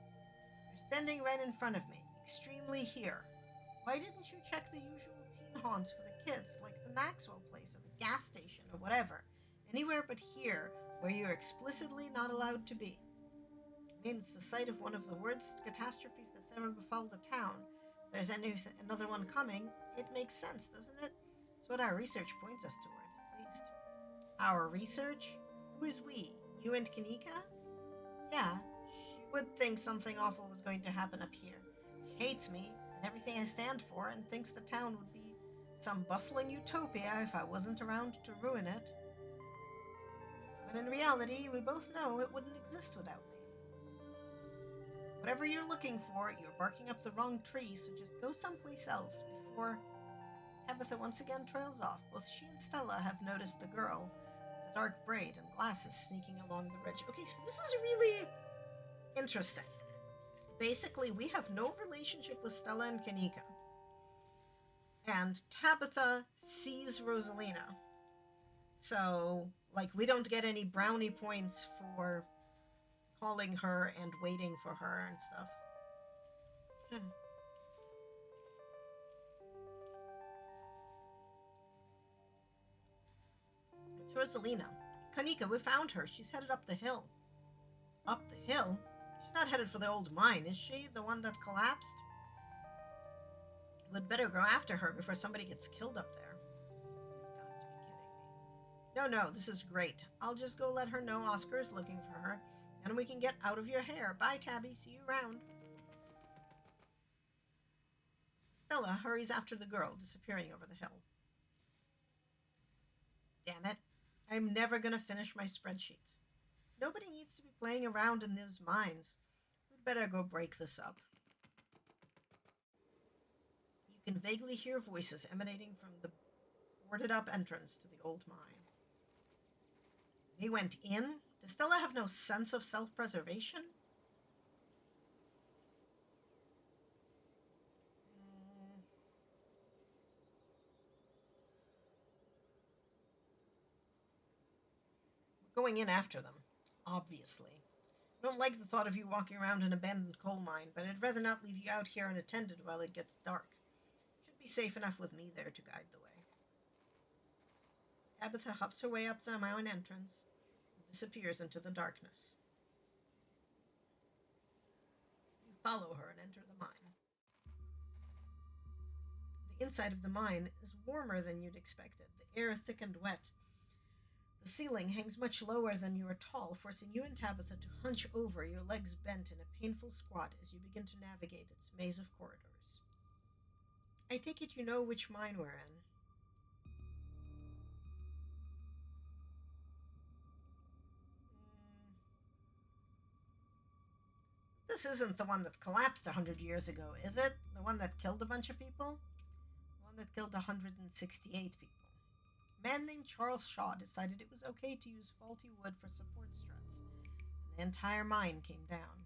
You're standing right in front of me, extremely here. Why didn't you check the usual teen haunts for the kids, like the Maxwell place or the gas station or whatever? Anywhere but here, where you're explicitly not allowed to be. I mean, it's the site of one of the worst catastrophes that's ever befell the town. If there's another one coming, it makes sense, doesn't it? It's what our research points us towards, at least. Our research? Who is we? You and Kanika? Yeah, she would think something awful was going to happen up here. She hates me and everything I stand for and thinks the town would be some bustling utopia if I wasn't around to ruin it. But in reality, we both know it wouldn't exist without me. Whatever you're looking for, you're barking up the wrong tree, so just go someplace else before... Tabitha once again trails off. Both she and Stella have noticed the girl with the dark braid and glasses sneaking along the ridge. Okay, so this is really interesting. Basically, we have no relationship with Stella and Kanika. And Tabitha sees Rosalina. So, like, we don't get any brownie points for calling her and waiting for her and stuff. It's Rosalina. Kanika, we found her. She's headed up the hill. Up the hill? She's not headed for the old mine, is she? The one that collapsed? We'd better go after her before somebody gets killed up there. You've got to be kidding me. No, this is great. I'll just go let her know Oscar is looking for her, and we can get out of your hair. Bye, Tabby. See you around. Stella hurries after the girl, disappearing over the hill. Damn it. I'm never going to finish my spreadsheets. Nobody needs to be playing around in those mines. We'd better go break this up. You can vaguely hear voices emanating from the boarded-up entrance to the old mine. They went in? Does Stella have no sense of self-preservation? We're going in after them, obviously. I don't like the thought of you walking around an abandoned coal mine, but I'd rather not leave you out here unattended while it gets dark. Should be safe enough with me there to guide the way. Tabitha hops her way up the mine entrance and disappears into the darkness. You follow her and enter the mine. The inside of the mine is warmer than you'd expected, the air thick and wet. The ceiling hangs much lower than you are tall, forcing you and Tabitha to hunch over, your legs bent in a painful squat as you begin to navigate its maze of corridors. I take it you know which mine we're in. This isn't the one that collapsed 100 years ago, is it? The one that killed a bunch of people? The one that killed 168 people. A man named Charles Shaw decided it was okay to use faulty wood for support struts, and the entire mine came down.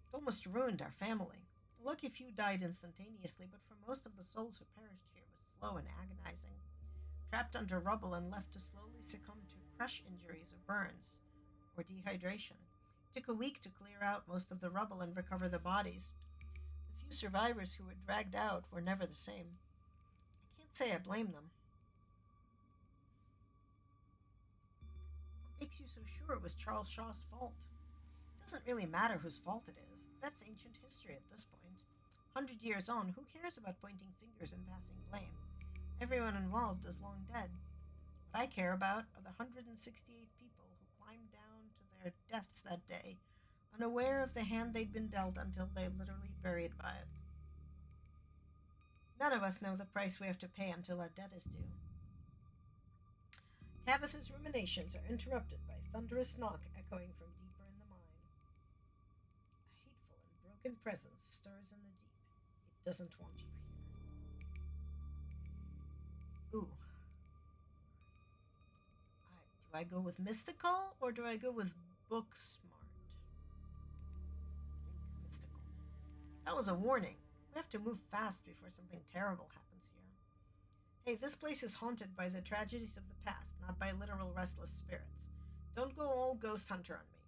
It almost ruined our family. A lucky few died instantaneously, but for most of the souls who perished here was slow and agonizing, trapped under rubble and left to slowly succumb to crush injuries or burns or dehydration. It took a week to clear out most of the rubble and recover the bodies. The few survivors who were dragged out were never the same. I can't say I blame them. What makes you so sure it was Charles Shaw's fault? It doesn't really matter whose fault it is. That's ancient history at this point. 100 years on, who cares about pointing fingers and passing blame? Everyone involved is long dead. What I care about are the 168 people who climbed down to their deaths that day, unaware of the hand they'd been dealt until they literally buried by it. None of us know the price we have to pay until our debt is due. Tabitha's ruminations are interrupted by a thunderous knock echoing from deeper in the mine. A hateful and broken presence stirs in the deep. It doesn't want you here. Ooh. Do I go with mystical or do I go with BookSmart? I think mystical. That was a warning. We have to move fast before something terrible happens here. Hey, this place is haunted by the tragedies of the past, not by literal restless spirits. Don't go all ghost hunter on me.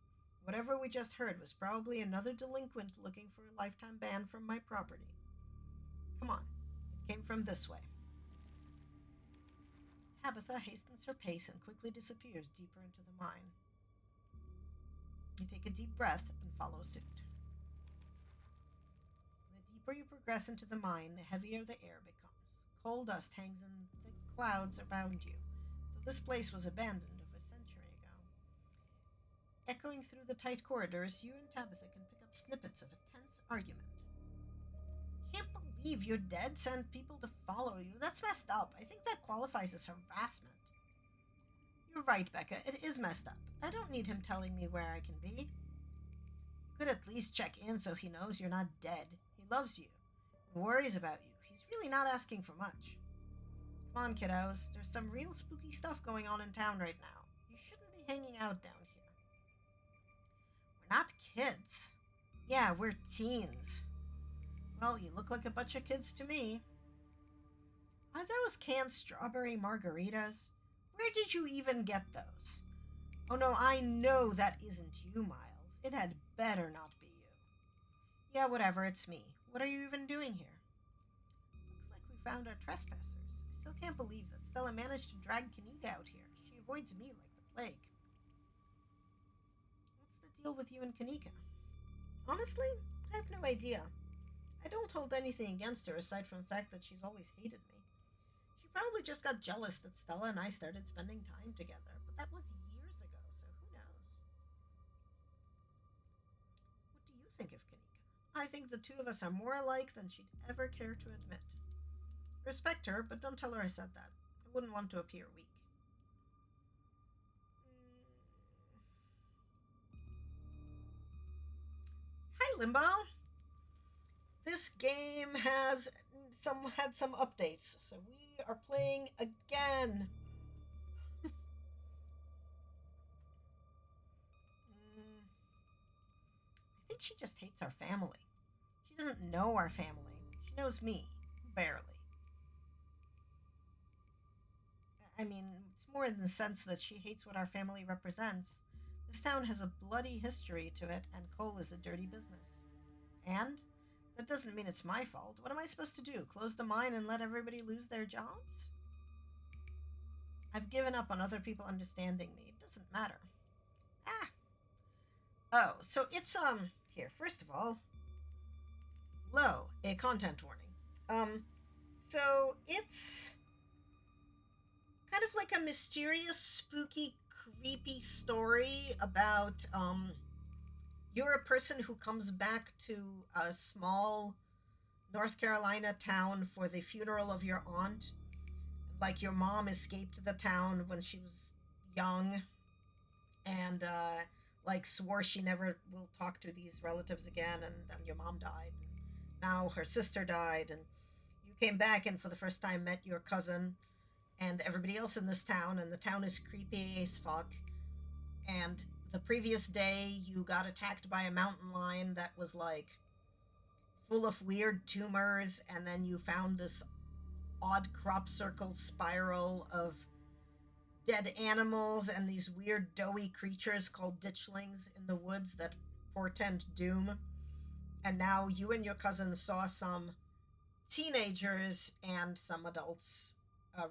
Whatever we just heard was probably another delinquent looking for a lifetime ban from my property. Come on, it came from this way. Tabitha hastens her pace and quickly disappears deeper into the mine. You take a deep breath and follow suit. The deeper you progress into the mine, the heavier the air becomes. Coal dust hangs in thick clouds around you, though this place was abandoned over a century ago. Echoing through the tight corridors, you and Tabitha can pick up snippets of a tense argument. Can't believe your dad sent people to follow you. That's messed up. I think that qualifies as harassment. You're right, Becca. It is messed up. I don't need him telling me where I can be. You could at least check in so he knows you're not dead. He loves you. He worries about you. He's really not asking for much. Come on, kiddos. There's some real spooky stuff going on in town right now. You shouldn't be hanging out down here. We're not kids. Yeah, we're teens. Well, you look like a bunch of kids to me. Are those canned strawberry margaritas? Where did you even get those? Oh no, I know that isn't you, Miles. It had better not be you. Yeah, whatever, it's me. What are you even doing here? Looks like we found our trespassers. I still can't believe that Stella managed to drag Kanika out here. She avoids me like the plague. What's the deal with you and Kanika? Honestly, I have no idea. I don't hold anything against her aside from the fact that she's always hated me. She probably just got jealous that Stella and I started spending time together, but that was years ago, so who knows? What do you think of Kanika? I think the two of us are more alike than she'd ever care to admit. Respect her, but don't tell her I said that. I wouldn't want to appear weak. Hi, Limbo! This game has had some updates, so we are playing again. I think she just hates our family. She doesn't know our family. She knows me, barely. I mean, it's more in the sense that she hates what our family represents. This town has a bloody history to it, and coal is a dirty business. And that doesn't mean it's my fault. What am I supposed to do? Close the mine and let everybody lose their jobs? I've given up on other people understanding me. It doesn't matter. Ah. Oh, so it's, here, first of all, a content warning. So it's kind of like a mysterious, spooky, creepy story about, you're a person who comes back to a small North Carolina town for the funeral of your aunt. Like your mom escaped the town when she was young and like swore she never will talk to these relatives again, and then your mom died. Now her sister died, and you came back and for the first time met your cousin, and everybody else in this town, and the town is creepy as fuck. And the previous day, you got attacked by a mountain lion that was like full of weird tumors, and then you found this odd crop circle spiral of dead animals and these weird doughy creatures called ditchlings in the woods that portend doom. And now you and your cousin saw some teenagers and some adults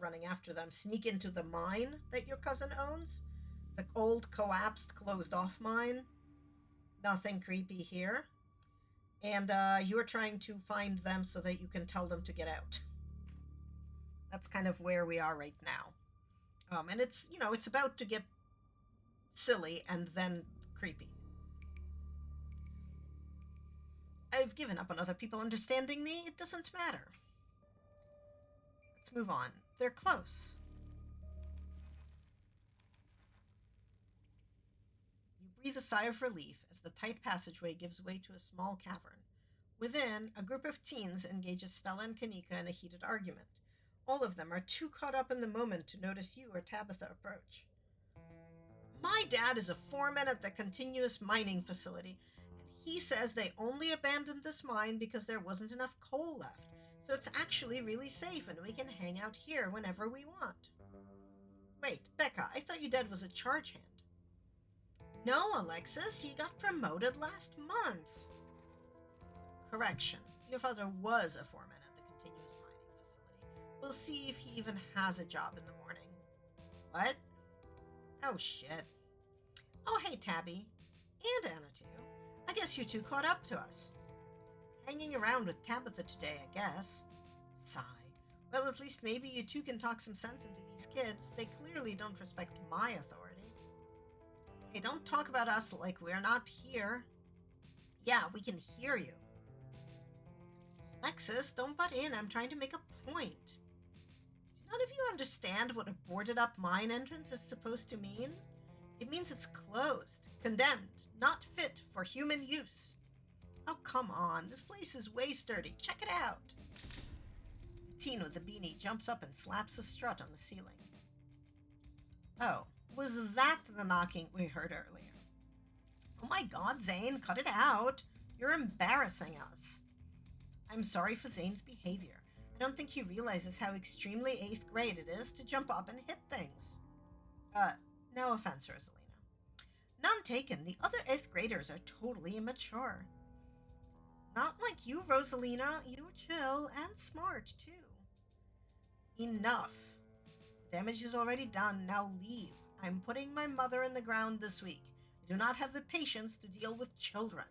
running after them sneak into the mine that your cousin owns. The old, collapsed, closed off mine. Nothing creepy here. And you are trying to find them so that you can tell them to get out. That's kind of where we are right now. And it's, it's about to get silly and then creepy. I've given up on other people understanding me. It doesn't matter. Let's move on. They're close. You breathe a sigh of relief as the tight passageway gives way to a small cavern. Within, a group of teens engages Stella and Kanika in a heated argument. All of them are too caught up in the moment to notice you or Tabitha approach. My dad is a foreman at the continuous mining facility, and he says they only abandoned this mine because there wasn't enough coal left, so it's actually really safe and we can hang out here whenever we want. Wait, Becca, I thought your dad was a charge hand. No, Alexis, he got promoted last month. Correction, your father was a foreman at the continuous mining facility. We'll see if he even has a job in the morning. What? Oh, shit. Oh, hey, Tabby. And Anna, too. I guess you two caught up to us. Hanging around with Tabitha today, I guess. Sigh. Well, at least maybe you two can talk some sense into these kids. They clearly don't respect my authority. Hey, don't talk about us like we're not here. Yeah, we can hear you. Alexis, don't butt in. I'm trying to make a point. Do none of you understand what a boarded-up mine entrance is supposed to mean? It means it's closed, condemned, not fit for human use. Oh, come on. This place is way sturdy. Check it out. The teen with the beanie jumps up and slaps a strut on the ceiling. Oh, was that the knocking we heard earlier? Oh my God, Zane, cut it out. You're embarrassing us. I'm sorry for Zane's behavior. I don't think he realizes how extremely 8th grade it is to jump up and hit things. No offense, Rosalina. None taken. The other 8th graders are totally immature. Not like you, Rosalina. You chill and smart, too. Enough. The damage is already done. Now leave. I'm putting my mother in the ground this week. I do not have the patience to deal with children.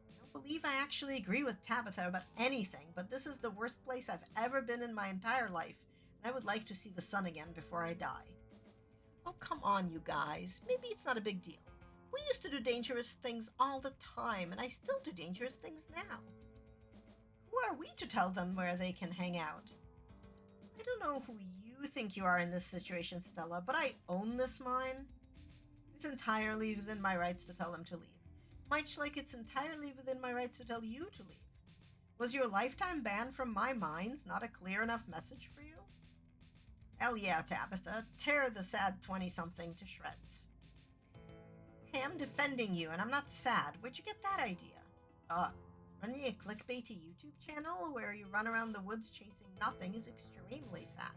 I don't believe I actually agree with Tabitha about anything, but this is the worst place I've ever been in my entire life, and I would like to see the sun again before I die. Oh, come on, you guys. Maybe it's not a big deal. We used to do dangerous things all the time, and I still do dangerous things now. Who are we to tell them where they can hang out? I don't know who you think you are in this situation, Stella, but I own this mine. It's entirely within my rights to tell them to leave. Much like it's entirely within my rights to tell you to leave. Was your lifetime ban from my mines not a clear enough message for you? Hell yeah, Tabitha. Tear the sad 20-something to shreds. Hey, I'm defending you, and I'm not sad. Where'd you get that idea? Running a clickbaity YouTube channel where you run around the woods chasing nothing is extremely sad.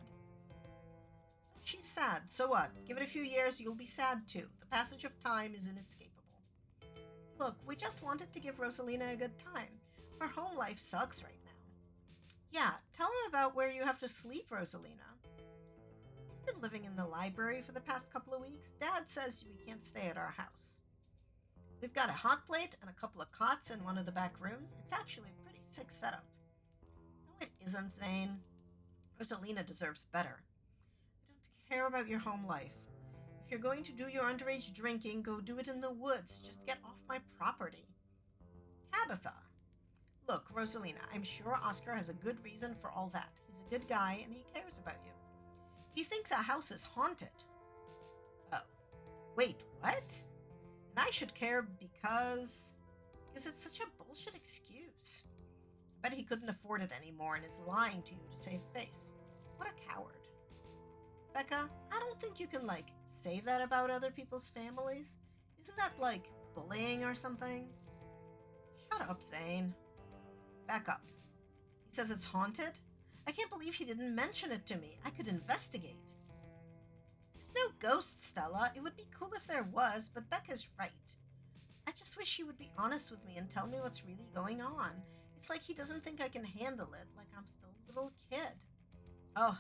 So she's sad. So what? Give it a few years, you'll be sad too. The passage of time is inescapable. Look, we just wanted to give Rosalina a good time. Her home life sucks right now. Yeah, tell him about where you have to sleep, Rosalina. We've been living in the library for the past couple of weeks. Dad says we can't stay at our house. We've got a hot plate and a couple of cots in one of the back rooms. It's actually a pretty sick setup. No, it isn't, Zane. Rosalina deserves better. I don't care about your home life. If you're going to do your underage drinking, go do it in the woods. Just get off my property. Tabitha. Look, Rosalina, I'm sure Oscar has a good reason for all that. He's a good guy and he cares about you. He thinks our house is haunted. Oh. Wait, what? And I should care because it's such a bullshit excuse. I bet he couldn't afford it anymore and is lying to you to save face. What a coward. Becca, I don't think you can, say that about other people's families. Isn't that, bullying or something? Shut up, Zane. Back up. He says it's haunted? I can't believe he didn't mention it to me. I could investigate. There's no ghost, Stella. It would be cool if there was, but Becca's right. I just wish he would be honest with me and tell me what's really going on. It's like he doesn't think I can handle it, like I'm still a little kid. Oh,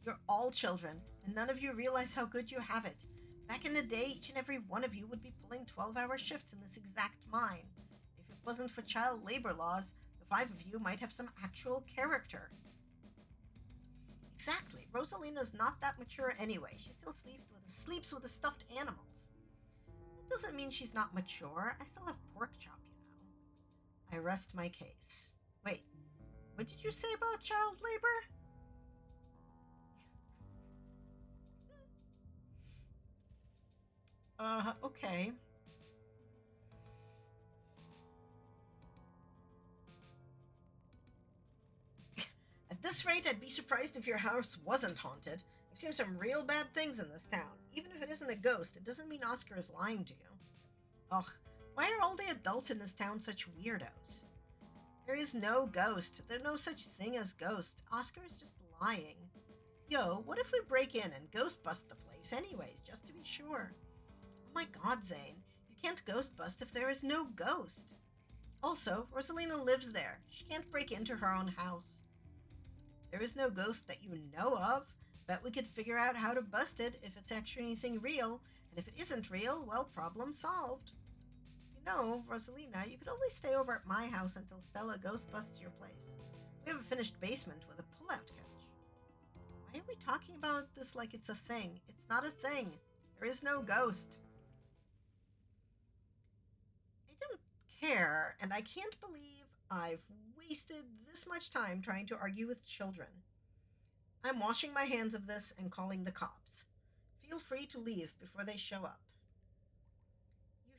you're all children, and none of you realize how good you have it. Back in the day, each and every one of you would be pulling 12-hour shifts in this exact mine. If it wasn't for child labor laws, the 5 of you might have some actual character. Exactly. Rosalina's not that mature anyway. She still sleeps with the stuffed animals. That doesn't mean she's not mature. I still have pork chop, I rest my case. Wait, what did you say about child labor? Okay. At this rate, I'd be surprised if your house wasn't haunted. I've seen some real bad things in this town. Even if it isn't a ghost, it doesn't mean Oscar is lying to you. Ugh, why are all the adults in this town such weirdos? There is no ghost. There's no such thing as ghost. Oscar is just lying. Yo, what if we break in and ghost bust the place anyways, just to be sure? Oh my god, Zane. You can't ghost bust if there is no ghost. Also, Rosalina lives there. She can't break into her own house. There is no ghost that you know of. Bet we could figure out how to bust it if it's actually anything real, and if it isn't real, well, problem solved. You know, Rosalina, you could always stay over at my house until Stella ghost busts your place. We have a finished basement with a pull-out couch. Why are we talking about this like it's a thing? It's not a thing. There is no ghost. I don't care, and I can't believe I've wasted this much time trying to argue with children. I'm washing my hands of this and calling the cops. Feel free to leave before they show up.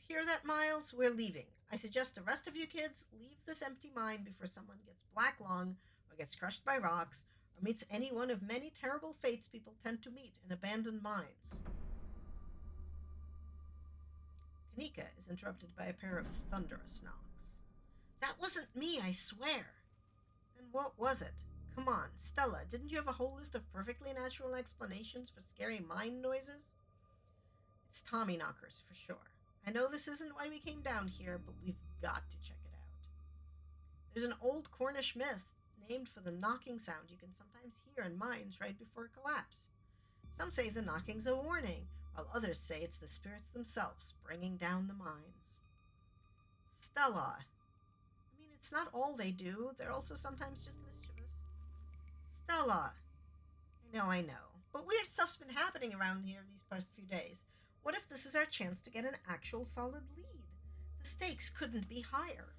You hear that, Miles? We're leaving. I suggest the rest of you kids leave this empty mine before someone gets black lung or gets crushed by rocks or meets any one of many terrible fates people tend to meet in abandoned mines. Kanika is interrupted by a pair of thunderous knocks. That wasn't me, I swear. Then what was it? Come on, Stella, didn't you have a whole list of perfectly natural explanations for scary mine noises? It's Tommy knockers, for sure. I know this isn't why we came down here, but we've got to check it out. There's an old Cornish myth named for the knocking sound you can sometimes hear in mines right before collapse. Some say the knocking's a warning, while others say it's the spirits themselves bringing down the mines. Stella. I mean, it's not all they do. They're also sometimes just mischievous. Stella. I know. But weird stuff's been happening around here these past few days. What if this is our chance to get an actual solid lead? The stakes couldn't be higher.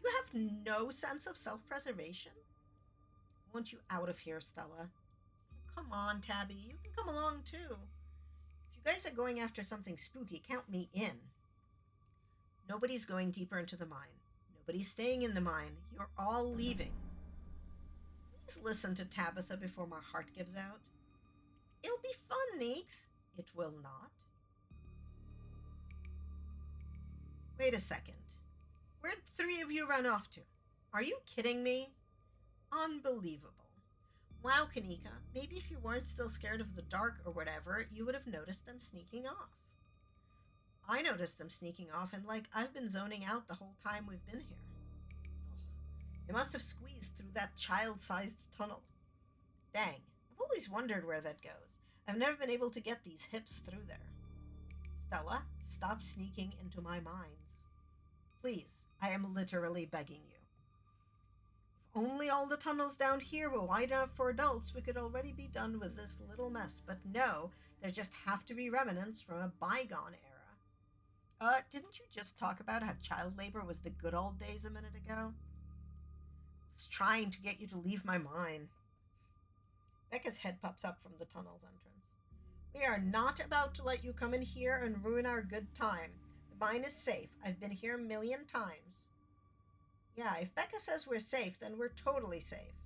Do you have no sense of self-preservation? I want you out of here, Stella. Come on, Tabby. You can come along, too. If you guys are going after something spooky, count me in. Nobody's going deeper into the mine. Nobody's staying in the mine. You're all leaving. Please listen to Tabitha before my heart gives out. It'll be fun, Neeks. It will not. Wait a second. Where'd 3 of you run off to? Are you kidding me? Unbelievable. Wow, Kanika, maybe if you weren't still scared of the dark or whatever, you would have noticed them sneaking off. I noticed them sneaking off, and I've been zoning out the whole time we've been here. They must have squeezed through that child-sized tunnel. Dang, I've always wondered where that goes. I've never been able to get these hips through there. Stella, stop sneaking into my mines. Please, I am literally begging you. If only all the tunnels down here were wide enough for adults, we could already be done with this little mess. But no, there just have to be remnants from a bygone era. Didn't you just talk about how child labor was the good old days a minute ago? I was trying to get you to leave my mine. Becca's head pops up from the tunnel's entrance. We are not about to let you come in here and ruin our good time. The mine is safe. I've been here a million times. Yeah, if Becca says we're safe, then we're totally safe.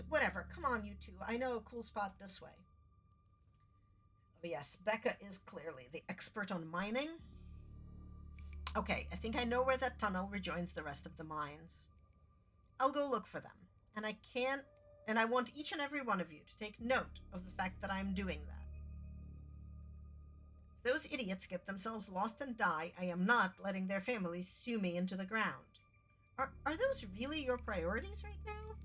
Whatever. Come on, you two. I know a cool spot this way. Oh, yes, Becca is clearly the expert on mining. Okay, I think I know where that tunnel rejoins the rest of the mines. I'll go look for them. And I want each and every one of you to take note of the fact that I'm doing that. If those idiots get themselves lost and die, I am not letting their families sue me into the ground. Are those really your priorities right now?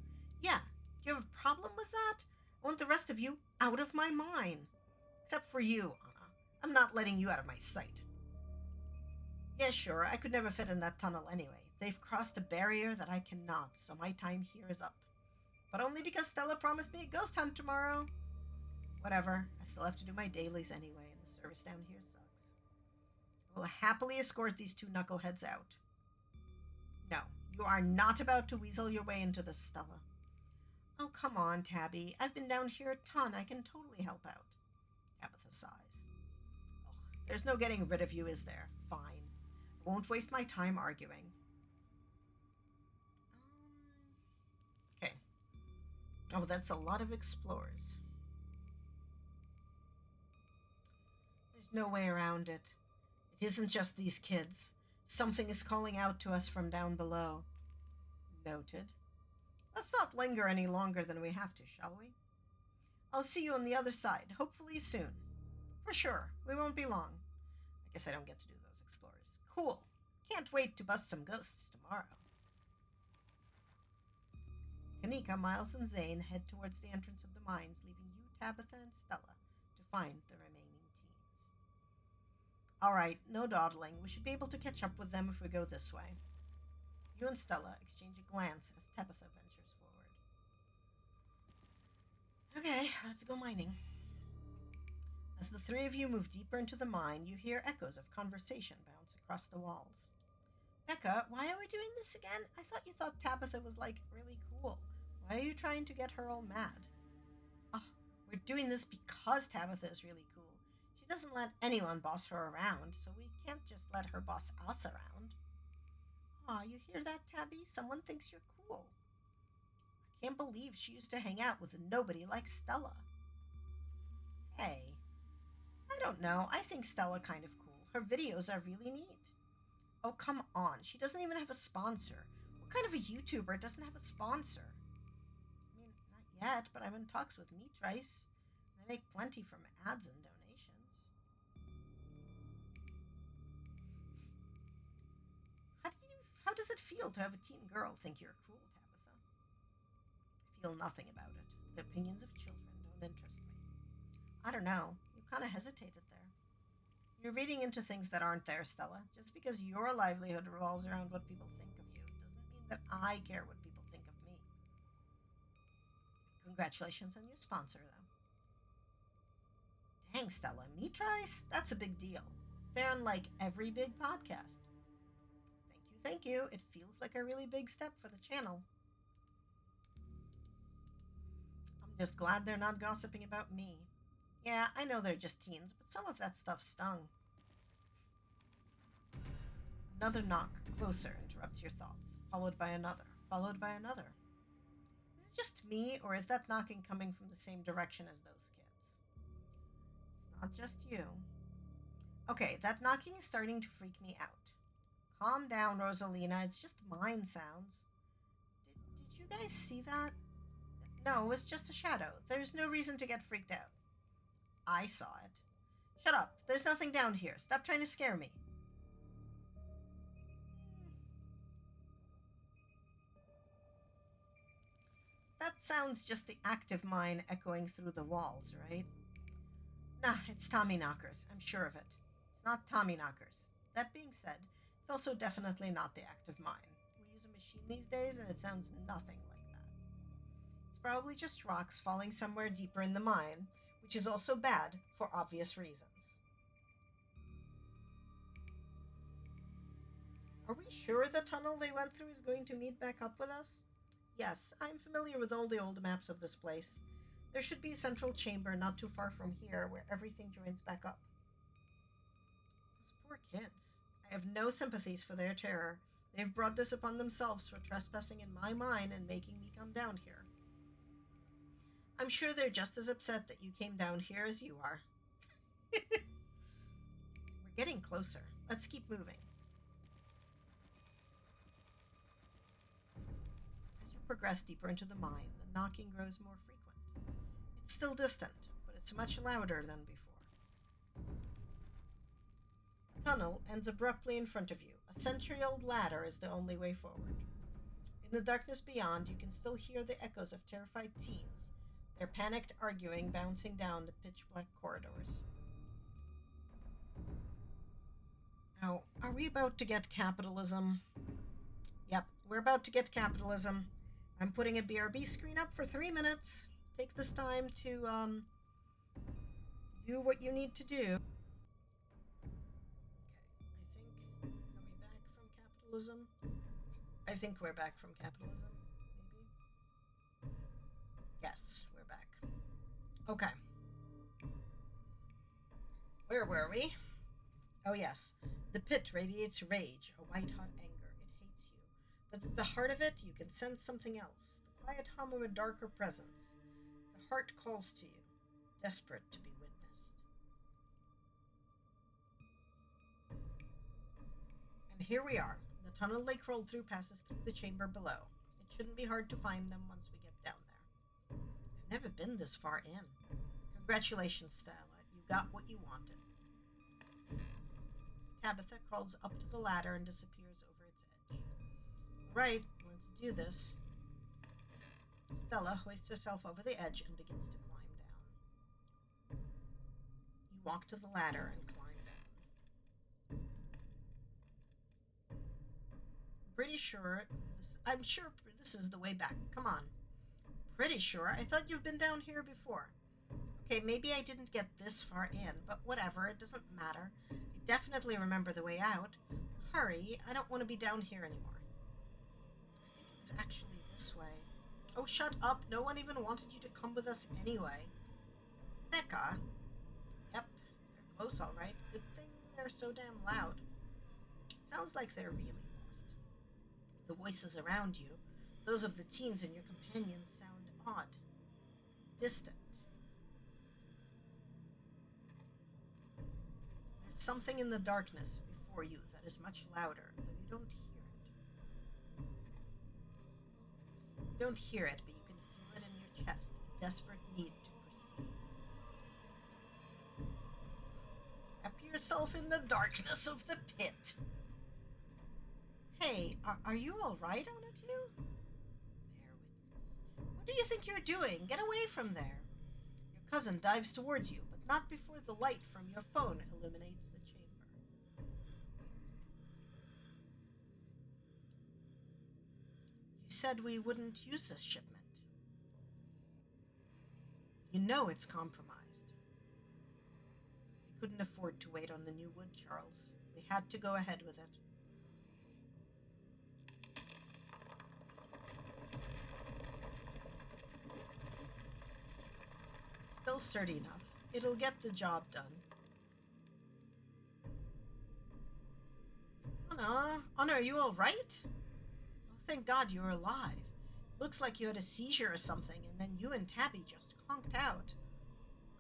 Yeah. Do you have a problem with that? I want the rest of you out of my mine. Except for you, Anna. I'm not letting you out of my sight. Yeah, sure, I could never fit in that tunnel anyway. They've crossed a barrier that I cannot, so my time here is up. But only because Stella promised me a ghost hunt tomorrow. Whatever, I still have to do my dailies anyway, and the service down here sucks. I will happily escort these two knuckleheads out. No, you are not about to weasel your way into this, Stella. Oh, come on, Tabby. I've been down here a ton. I can totally help out. Tabitha sighs. Ugh, there's no getting rid of you, is there? Fine. I won't waste my time arguing. Okay. Oh, that's a lot of explorers. There's no way around it. It isn't just these kids. Something is calling out to us from down below. Noted. Let's not linger any longer than we have to, shall we? I'll see you on the other side, hopefully soon. For sure, we won't be long. I guess I don't get to do those explorers. Cool. Can't wait to bust some ghosts tomorrow. Kanika, Miles, and Zane head towards the entrance of the mines, leaving you, Tabitha, and Stella to find the remaining teens. All right, no dawdling. We should be able to catch up with them if we go this way. You and Stella exchange a glance as Tabitha ventures forward. Okay, let's go mining. As the three of you move deeper into the mine, you hear echoes of conversation bounce across the walls. Becca, why are we doing this again? I thought you thought Tabitha was, really cool. Why are you trying to get her all mad? Oh, we're doing this because Tabitha is really cool. She doesn't let anyone boss her around, so we can't just let her boss us around. Aw, you hear that, Tabby? Someone thinks you're cool. I can't believe she used to hang out with a nobody like Stella. Hey, I don't know. I think Stella kind of cool. Her videos are really neat. Oh, come on. She doesn't even have a sponsor. What kind of a YouTuber doesn't have a sponsor? I mean, not yet, but I'm in talks with Meat Rice. I make plenty from ads and donations. How does it feel to have a teen girl think you're cool, Tabitha? I feel nothing about it. The opinions of children don't interest me. I don't know. You kind of hesitated there. You're reading into things that aren't there, Stella. Just because your livelihood revolves around what people think of you doesn't mean that I care what people think of me. Congratulations on your sponsor, though. Dang, Stella, Meat Rice? That's a big deal. They're on, every big podcast. Thank you. It feels like a really big step for the channel. I'm just glad they're not gossiping about me. Yeah, I know they're just teens, but some of that stuff stung. Another knock, closer, interrupts your thoughts, followed by another, followed by another. Is it just me, or is that knocking coming from the same direction as those kids? It's not just you. Okay, that knocking is starting to freak me out. Calm down, Rosalina. It's just mine sounds. Did you guys see that? No, it was just a shadow. There's no reason to get freaked out. I saw it. Shut up. There's nothing down here. Stop trying to scare me. That sounds just the active mine echoing through the walls, right? Nah, it's Tommyknockers. I'm sure of it. It's not Tommyknockers. That being said, it's also definitely not the active mine. We use a machine these days, and it sounds nothing like that. It's probably just rocks falling somewhere deeper in the mine, which is also bad for obvious reasons. Are we sure the tunnel they went through is going to meet back up with us? Yes, I'm familiar with all the old maps of this place. There should be a central chamber not too far from here where everything joins back up. Those poor kids. I have no sympathies for their terror. They've brought this upon themselves for trespassing in my mine and making me come down here. I'm sure they're just as upset that you came down here as you are. We're getting closer. Let's keep moving. As you progress deeper into the mine, the knocking grows more frequent. It's still distant, but it's much louder than before. The tunnel ends abruptly in front of you. A century-old ladder is the only way forward. In the darkness beyond, you can still hear the echoes of terrified teens, their panicked arguing bouncing down the pitch-black corridors. Now, are we about to get capitalism? Yep, we're about to get capitalism. I'm putting a BRB screen up for 3 minutes. Take this time to, do what you need to do. Okay, are we back from capitalism? I think we're back from capitalism, maybe? Yes, we're back. Okay. Where were we? Oh, yes. The pit radiates rage, a white-hot anger. It hates you. But at the heart of it, you can sense something else. The quiet hum of a darker presence. The heart calls to you, desperate to be witnessed. And here we are. The tunnel they crawled through passes through the chamber below. It shouldn't be hard to find them once we get down there. I've never been this far in. Congratulations, Starlight. You got what you wanted. Tabitha crawls up to the ladder and disappears over its edge. Right, let's do this. Stella hoists herself over the edge and begins to climb down. You walk to the ladder and climb down. I'm sure this is the way back. Come on. Pretty sure. I thought you've been down here before. Okay, maybe I didn't get this far in, but whatever, it doesn't matter. I definitely remember the way out. Hurry, I don't want to be down here anymore. I think it was actually this way. Oh, shut up. No one even wanted you to come with us anyway. Becca? Yep, they're close all right. Good thing they're so damn loud. Sounds like they're really lost. The voices around you, those of the teens and your companions, sound odd, distant. There's something in the darkness before you that is much louder, though you don't hear it. You don't hear it, but you can feel it in your chest, a desperate need to perceive. Wrap yourself in the darkness of the pit. Hey, are you all right, Onatu? Bear witness. What do you think you're doing? Get away from there. Your cousin dives towards you, but not before the light from your phone illuminates the chamber. You said we wouldn't use this shipment. You know it's compromised. We couldn't afford to wait on the new wood, Charles. We had to go ahead with it. Still sturdy enough. It'll get the job done. Anna, are you all right? Oh, thank God you're alive. Looks like you had a seizure or something, and then you and Tabby just conked out.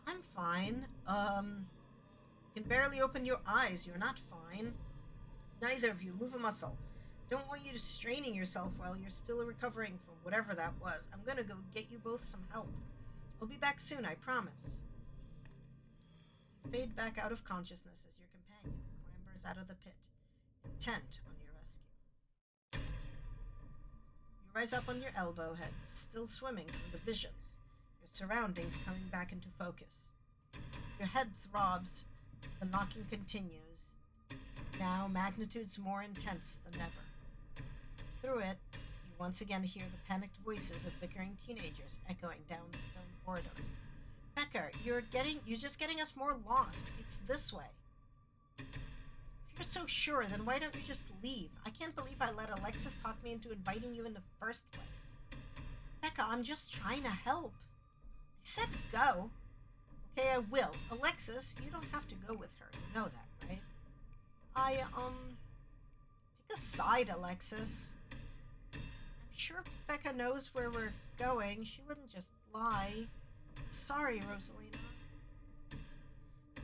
I'm fine. You can barely open your eyes. You're not fine. Neither of you move a muscle. Don't want you to straining yourself while you're still recovering from whatever that was. I'm gonna go get you both some help. I'll be back soon, I promise. You fade back out of consciousness as your companion clambers out of the pit, intent on your rescue. You rise up on your elbow head, still swimming from the visions, your surroundings coming back into focus. Your head throbs as the knocking continues, now magnitudes more intense than ever. Through it, you once again hear the panicked voices of bickering teenagers echoing down the stone corridors. Becca, you're just getting us more lost. It's this way. If you're so sure, then why don't you just leave? I can't believe I let Alexis talk me into inviting you in the first place. Becca, I'm just trying to help. I said go. Okay, I will. Alexis, you don't have to go with her. You know that, right? Pick a side, Alexis. I'm sure Becca knows where we're going. She wouldn't just lie. Sorry, Rosalina.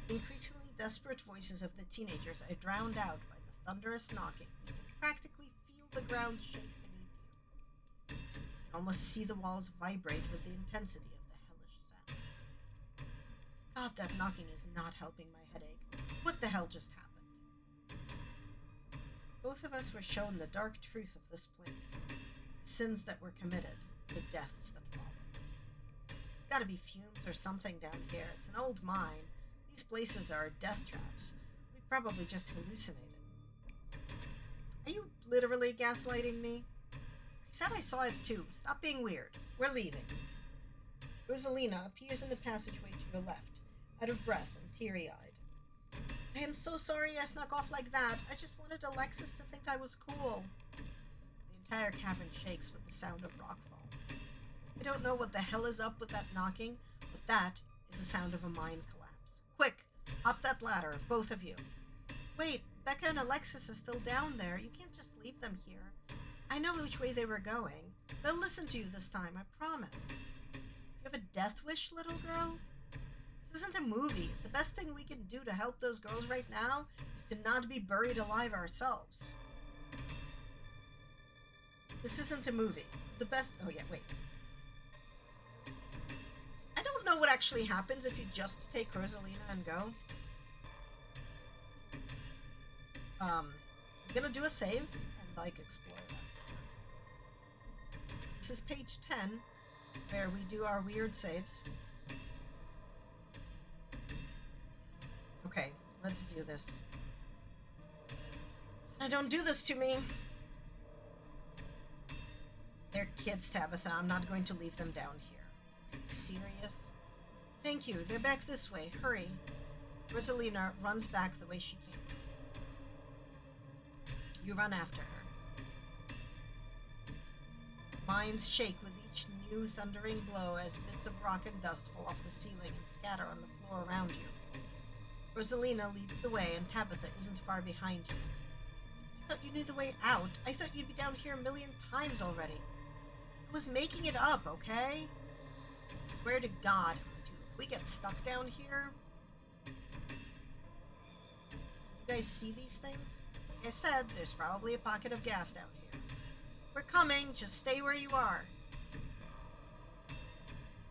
The increasingly desperate voices of the teenagers are drowned out by the thunderous knocking. You can practically feel the ground shake beneath you. You can almost see the walls vibrate with the intensity of the hellish sound. God, that knocking is not helping my headache. What the hell just happened? Both of us were shown the dark truth of this place, the sins that were committed, the deaths that followed. There's got to be fumes or something down here. It's an old mine. These places are death traps. We probably just hallucinated. Are you literally gaslighting me? I said I saw it too. Stop being weird. We're leaving. Rosalina appears in the passageway to your left, out of breath and teary-eyed. I am so sorry I snuck off like that. I just wanted Alexis to think I was cool. The entire cavern shakes with the sound of rockfall. I don't know what the hell is up with that knocking, but that is the sound of a mine collapse. Quick, up that ladder, both of you. Wait, Becca and Alexis are still down there. You can't just leave them here. I know which way they were going. They'll listen to you this time, I promise. You have a death wish, little girl? This isn't a movie. The best thing we can do to help those girls right now is to not be buried alive ourselves. This isn't a movie. The best... Oh, yeah, wait. I don't know what actually happens if you just take Rosalina and go. I'm gonna do a save and, explore that. This is page 10, where we do our weird saves. Okay, let's do this. Don't do this to me. They're kids, Tabitha. I'm not going to leave them down here. Are you serious? Thank you. They're back this way. Hurry. Rosalina runs back the way she came. You run after her. Minds shake with each new thundering blow as bits of rock and dust fall off the ceiling and scatter on the floor around you. Rosalina leads the way, and Tabitha isn't far behind you. I thought you knew the way out. I thought you'd be down here a million times already. I was making it up, okay? I swear to God, if we get stuck down here... You guys see these things? Like I said, there's probably a pocket of gas down here. We're coming, just stay where you are.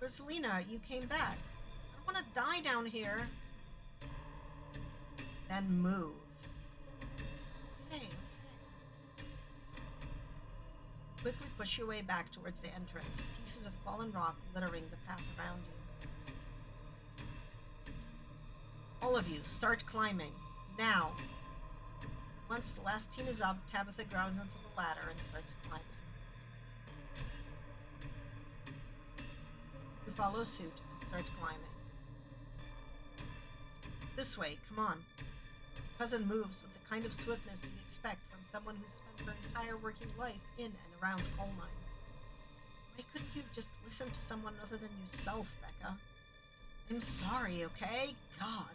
Rosalina, you came back. I don't want to die down here. Then move. Okay. Quickly push your way back towards the entrance, pieces of fallen rock littering the path around you. All of you, start climbing. Now. Once the last teen is up, Tabitha grounds onto the ladder and starts climbing. You follow suit and start climbing. This way, come on. Cousin moves with the kind of swiftness you'd expect from someone who's spent her entire working life in and around coal mines. Why couldn't you have just listened to someone other than yourself, Becca? I'm sorry, okay? God.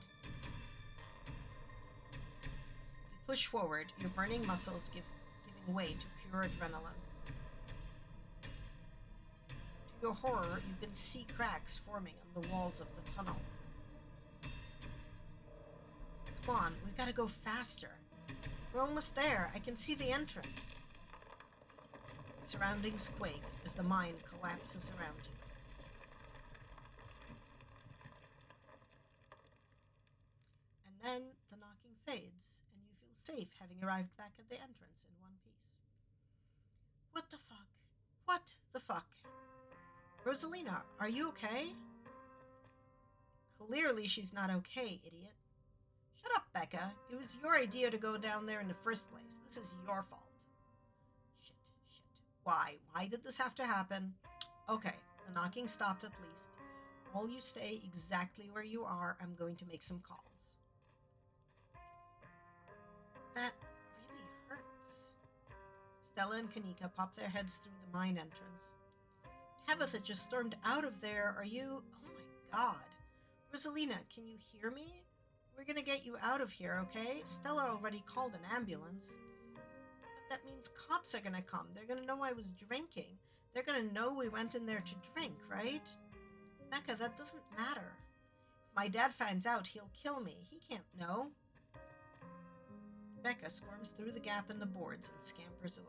You push forward, your burning muscles giving way to pure adrenaline. To your horror, you can see cracks forming on the walls of the tunnel. Come on, we've got to go faster. We're almost there. I can see the entrance. Surroundings quake as the mine collapses around you. And then the knocking fades, and you feel safe having arrived back at the entrance in one piece. What the fuck? What the fuck? Rosalina, are you okay? Clearly she's not okay, idiot. Shut up, Becca. It was your idea to go down there in the first place. This is your fault. Shit. Why? Why did this have to happen? Okay, the knocking stopped at least. While you stay exactly where you are, I'm going to make some calls. That really hurts. Stella and Kanika pop their heads through the mine entrance. Tabitha just stormed out of there. Are you... Oh my god. Rosalina, can you hear me? We're gonna get you out of here, okay? Stella already called an ambulance. But that means cops are gonna come. They're gonna know I was drinking. They're gonna know we went in there to drink, right? Becca, that doesn't matter. If my dad finds out, he'll kill me. He can't know. Becca squirms through the gap in the boards and scampers away.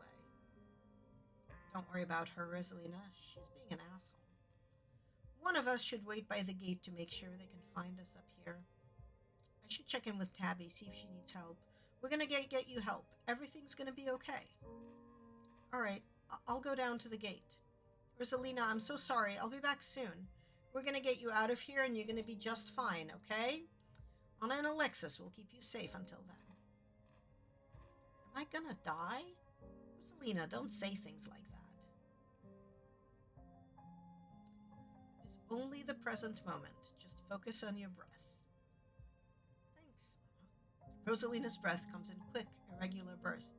Don't worry about her, Rosalina. She's being an asshole. One of us should wait by the gate to make sure they can find us up here. I should check in with Tabby, see if she needs help. We're gonna get you help. Everything's gonna be okay. All right, I'll go down to the gate. Rosalina, I'm so sorry. I'll be back soon. We're gonna get you out of here and you're gonna be just fine, okay? Anna and Alexis will keep you safe until then. Am I gonna die? Rosalina, don't say things like that. It's only the present moment. Just focus on your breath. Thanks. Rosalina's breath comes in quick, irregular bursts.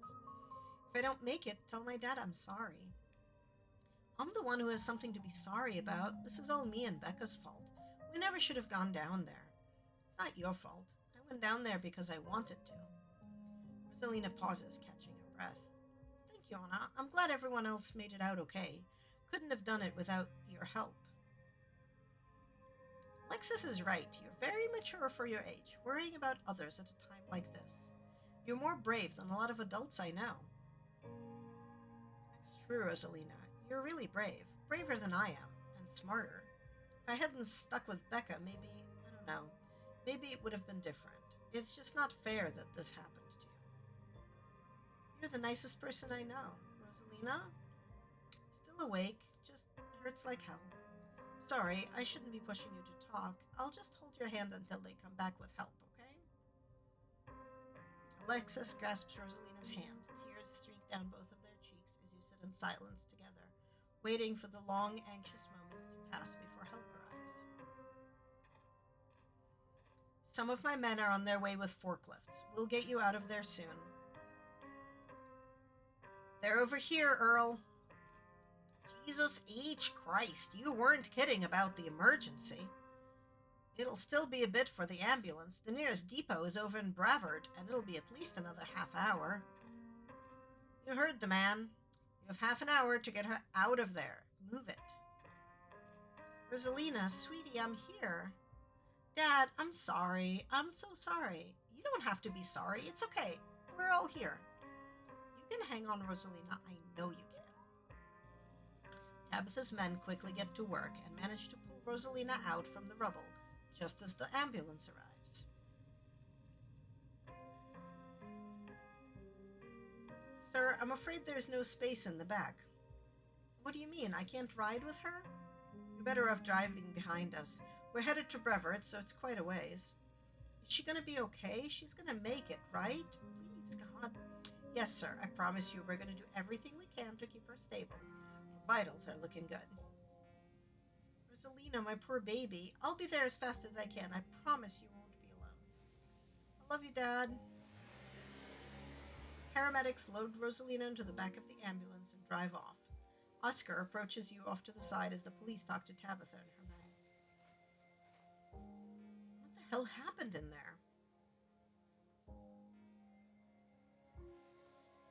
If I don't make it, tell my dad I'm sorry. I'm the one who has something to be sorry about. This is all me and Becca's fault. We never should have gone down there. It's not your fault. I went down there because I wanted to. Rosalina pauses, catching her breath. Thank you, Anna. I'm glad everyone else made it out okay. Couldn't have done it without your help. Alexis is right. You're very mature for your age, worrying about others at a time like this. You're more brave than a lot of adults I know. That's true, Rosalina. You're really brave. Braver than I am, and smarter. If I hadn't stuck with Becca, maybe, I don't know, maybe it would have been different. It's just not fair that this happened to you. You're the nicest person I know. Rosalina? Still awake, just hurts like hell. Sorry, I shouldn't be pushing you to talk. I'll just hold your hand until they come back with help, okay? Alexis grasps Rosalina's hand. Tears streak down both of their cheeks as you sit in silence together, waiting for the long, anxious moments to pass before help arrives. Some of my men are on their way with forklifts. We'll get you out of there soon. They're over here, Earl. Jesus H. Christ, you weren't kidding about the emergency. It'll still be a bit for the ambulance. The nearest depot is over in Bravard, and it'll be at least another half hour. You heard the man. You have half an hour to get her out of there. Move it. Rosalina, sweetie, I'm here. Dad, I'm sorry. I'm so sorry. You don't have to be sorry. It's okay. We're all here. You can hang on, Rosalina. I know you can. Tabitha's men quickly get to work and manage to pull Rosalina out from the rubble just as the ambulance arrives. Sir, I'm afraid there's no space in the back. What do you mean? I can't ride with her? You're better off driving behind us. We're headed to Brevard, so it's quite a ways. Is she gonna be okay? She's gonna make it, right? Please, God. Yes, sir. I promise you we're gonna do everything we can to keep her stable. Her vitals are looking good. Rosalina, my poor baby. I'll be there as fast as I can. I promise you won't be alone. I love you, Dad. Paramedics load Rosalina into the back of the ambulance and drive off. Oscar approaches you off to the side as the police talk to Tabitha and her men. What the hell happened in there?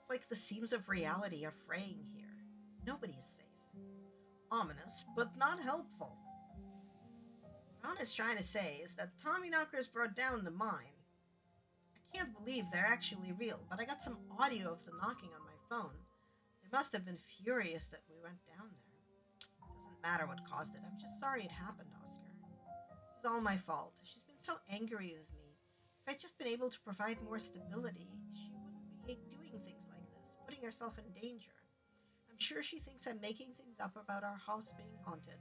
It's like the seams of reality are fraying here. Nobody's safe. Ominous, but not helpful. What Ron is trying to say is that Tommyknockers brought down the mine. I can't believe they're actually real, but I got some audio of the knocking on my phone. They must have been furious that we went down there. Doesn't matter what caused it. I'm just sorry it happened, Oscar. This is all my fault. She's been so angry with me. If I'd just been able to provide more stability, she wouldn't be doing things like this, putting herself in danger. I'm sure she thinks I'm making things up about our house being haunted,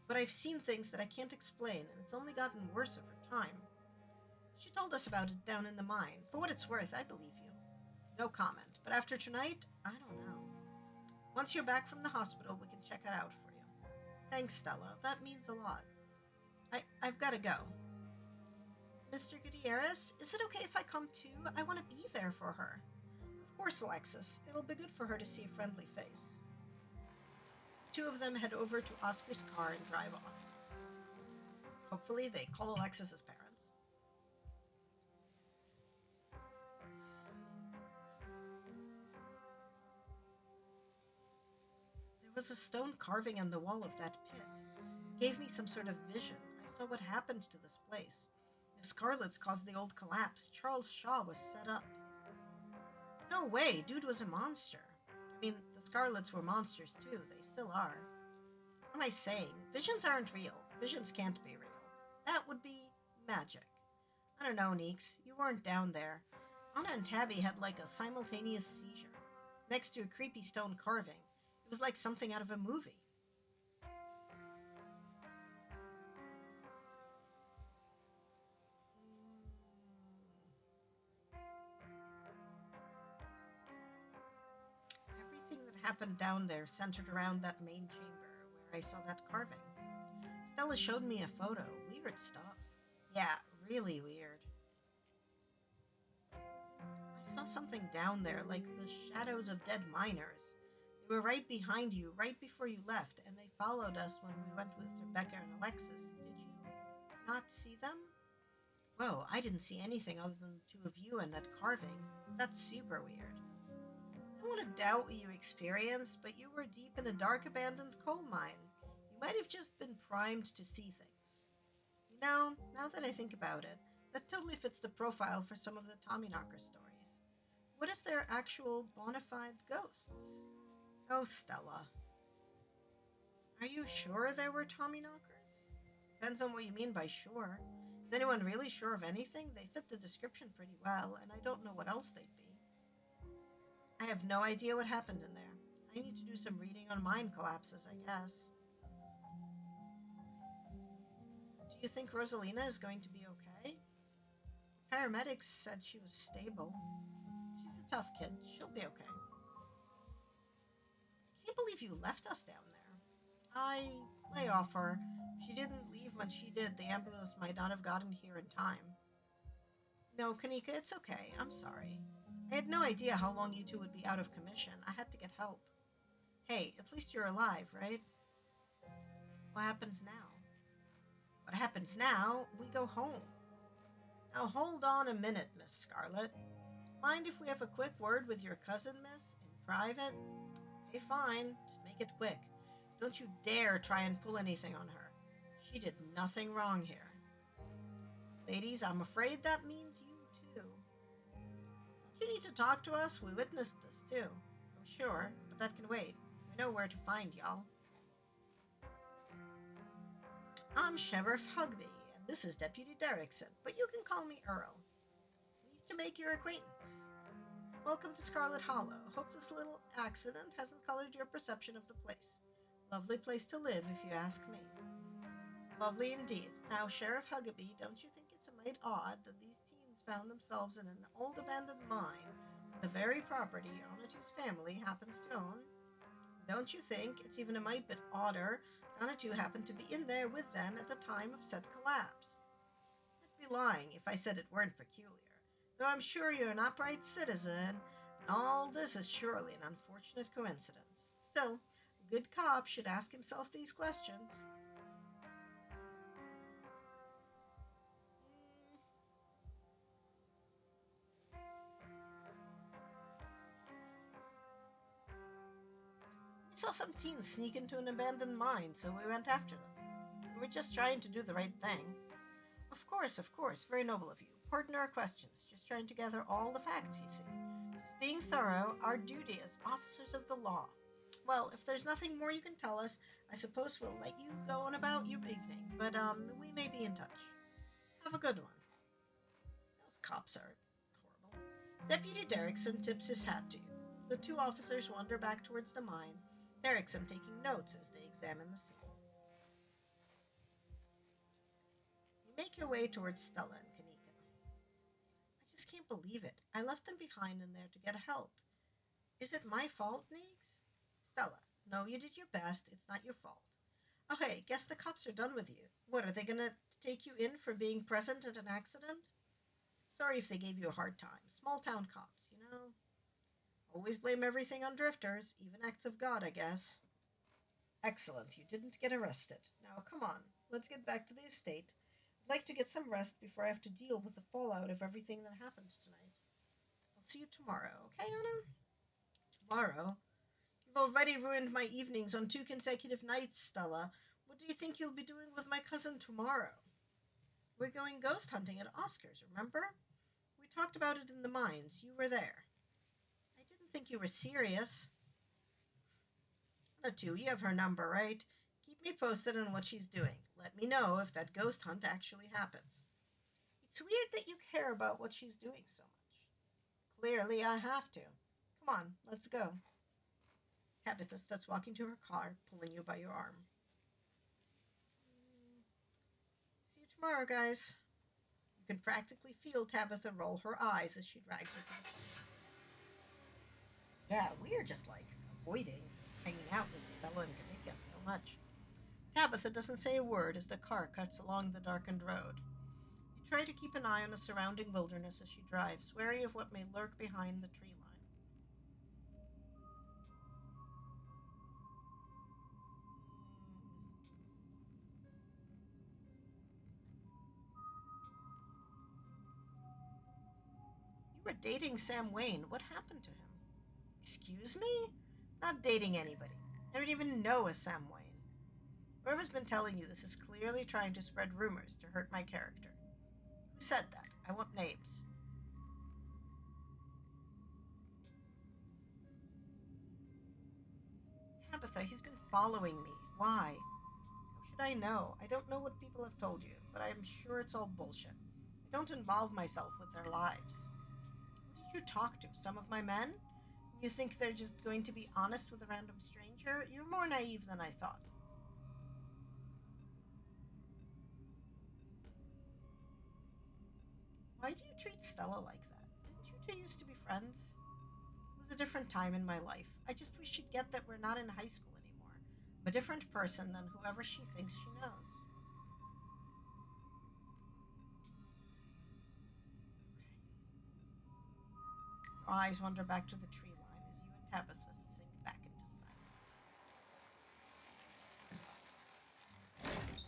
but I've seen things that I can't explain, and it's only gotten worse over time. She told us about it down in the mine. For what it's worth, I believe you. No comment, but after tonight, I don't know. Once you're back from the hospital, we can check it out for you. Thanks, Stella. That means a lot. I've got to go. Mr. Gutierrez, is it okay if I come too? I want to be there for her. Of course, Alexis. It'll be good for her to see a friendly face. The two of them head over to Oscar's car and drive off. Hopefully, they call Alexis's parents. There was a stone carving on the wall of that pit. It gave me some sort of vision. I saw what happened to this place. The Scarlets caused the old collapse. Charles Shaw was set up. No way, dude was a monster. I mean, the Scarlets were monsters too. They still are. What am I saying? Visions aren't real. Visions can't be real. That would be magic. I don't know, Neeks. You weren't down there. Anna and Tabby had like a simultaneous seizure. Next to a creepy stone carving. It was like something out of a movie. Everything that happened down there centered around that main chamber where I saw that carving. Stella showed me a photo. Weird stuff. Yeah, really weird. I saw something down there, like the shadows of dead miners. They were right behind you, right before you left, and they followed us when we went with Rebecca and Alexis. Did you not see them? Whoa, I didn't see anything other than the two of you and that carving. That's super weird. I don't want to doubt what you experienced, but you were deep in a dark abandoned coal mine. You might have just been primed to see things. You know, now that I think about it, that totally fits the profile for some of the Tommyknocker stories. What if they're actual bona fide ghosts? Oh, Stella. Are you sure there were Tommyknockers? Depends on what you mean by sure. Is anyone really sure of anything? They fit the description pretty well, and I don't know what else they'd be. I have no idea what happened in there. I need to do some reading on mine collapses, I guess. Do you think Rosalina is going to be okay? Paramedics said she was stable. She's a tough kid. She'll be okay. I can't believe you left us down there. I lay off her. If she didn't leave when she did, the ambulance might not have gotten here in time. No, Kanika, it's okay. I'm sorry. I had no idea how long you two would be out of commission. I had to get help. Hey, at least you're alive, right? What happens now? What happens now? We go home. Now hold on a minute, Miss Scarlet. Mind if we have a quick word with your cousin, miss? In private? Okay, fine. Just make it quick. Don't you dare try and pull anything on her. She did nothing wrong here. Ladies, I'm afraid that means you too. Don't you need to talk to us? We witnessed this too. I'm sure, but that can wait. We know where to find y'all. I'm Sheriff Hugby, and this is Deputy Derrickson, but you can call me Earl. Pleased to make your acquaintance. Welcome to Scarlet Hollow. Hope this little accident hasn't colored your perception of the place. Lovely place to live, if you ask me. Lovely indeed. Now, Sheriff Huggabee, don't you think it's a mite odd that these teens found themselves in an old abandoned mine, the very property Onatu's family happens to own? Don't you think it's even a mite bit odder Onatu happened to be in there with them at the time of said collapse? I'd be lying if I said it weren't peculiar, though I'm sure you're an upright citizen, and all this is surely an unfortunate coincidence. Still, a good cop should ask himself these questions. We saw some teens sneak into an abandoned mine, so we went after them. We were just trying to do the right thing. Of course, very noble of you. Pardon our questions, just trying to gather all the facts, you see. Just being thorough, our duty as officers of the law. Well, if there's nothing more you can tell us, I suppose we'll let you go on about your evening, but we may be in touch. Have a good one. Those cops are horrible. Deputy Derrickson tips his hat to you. The two officers wander back towards the mine, Derrickson taking notes as they examine the scene. You make your way towards Stella and Kanika. I just can't believe it. I left them behind in there to get help. Is it my fault, Neeks? Stella, no, you did your best. It's not your fault. Oh, hey, guess the cops are done with you. What, are they gonna take you in for being present at an accident? Sorry if they gave you a hard time. Small town cops, you know. Always blame everything on drifters, even acts of God, I guess. Excellent, you didn't get arrested. Now, come on, let's get back to the estate. I'd like to get some rest before I have to deal with the fallout of everything that happened tonight. I'll see you tomorrow, okay, Anna? Tomorrow? You've already ruined my evenings on 2 consecutive nights, Stella. What do you think you'll be doing with my cousin tomorrow? We're going ghost hunting at Oscar's, remember? We talked about it in the mines. You were there. I didn't think you were serious. Not too. You have her number, right? Keep me posted on what she's doing. Let me know if that ghost hunt actually happens. It's weird that you care about what she's doing so much. Clearly, I have to. Come on, let's go. Tabitha starts walking to her car, pulling you by your arm. See you tomorrow, guys. You can practically feel Tabitha roll her eyes as she drags her to the car. Yeah, we are just like avoiding hanging out with Stella and Kanika so much. Tabitha doesn't say a word as the car cuts along the darkened road. You try to keep an eye on the surrounding wilderness as she drives, wary of what may lurk behind the tree line. You were dating Sam Wayne. What happened to him? Excuse me? Not dating anybody. I don't even know a Sam Wayne. Whoever's been telling you this is clearly trying to spread rumors to hurt my character. Who said that? I want names. Tabitha, he's been following me. Why? How should I know? I don't know what people have told you, but I'm sure it's all bullshit. I don't involve myself with their lives. Who did you talk to? Some of my men? You think they're just going to be honest with a random stranger? You're more naive than I thought. Why do you treat Stella like that? Didn't you two used to be friends? It was a different time in my life. I just wish she'd get that we're not in high school anymore. I'm a different person than whoever she thinks she knows. Okay. Your eyes wander back to the tree line as you and Tabitha sink back into silence.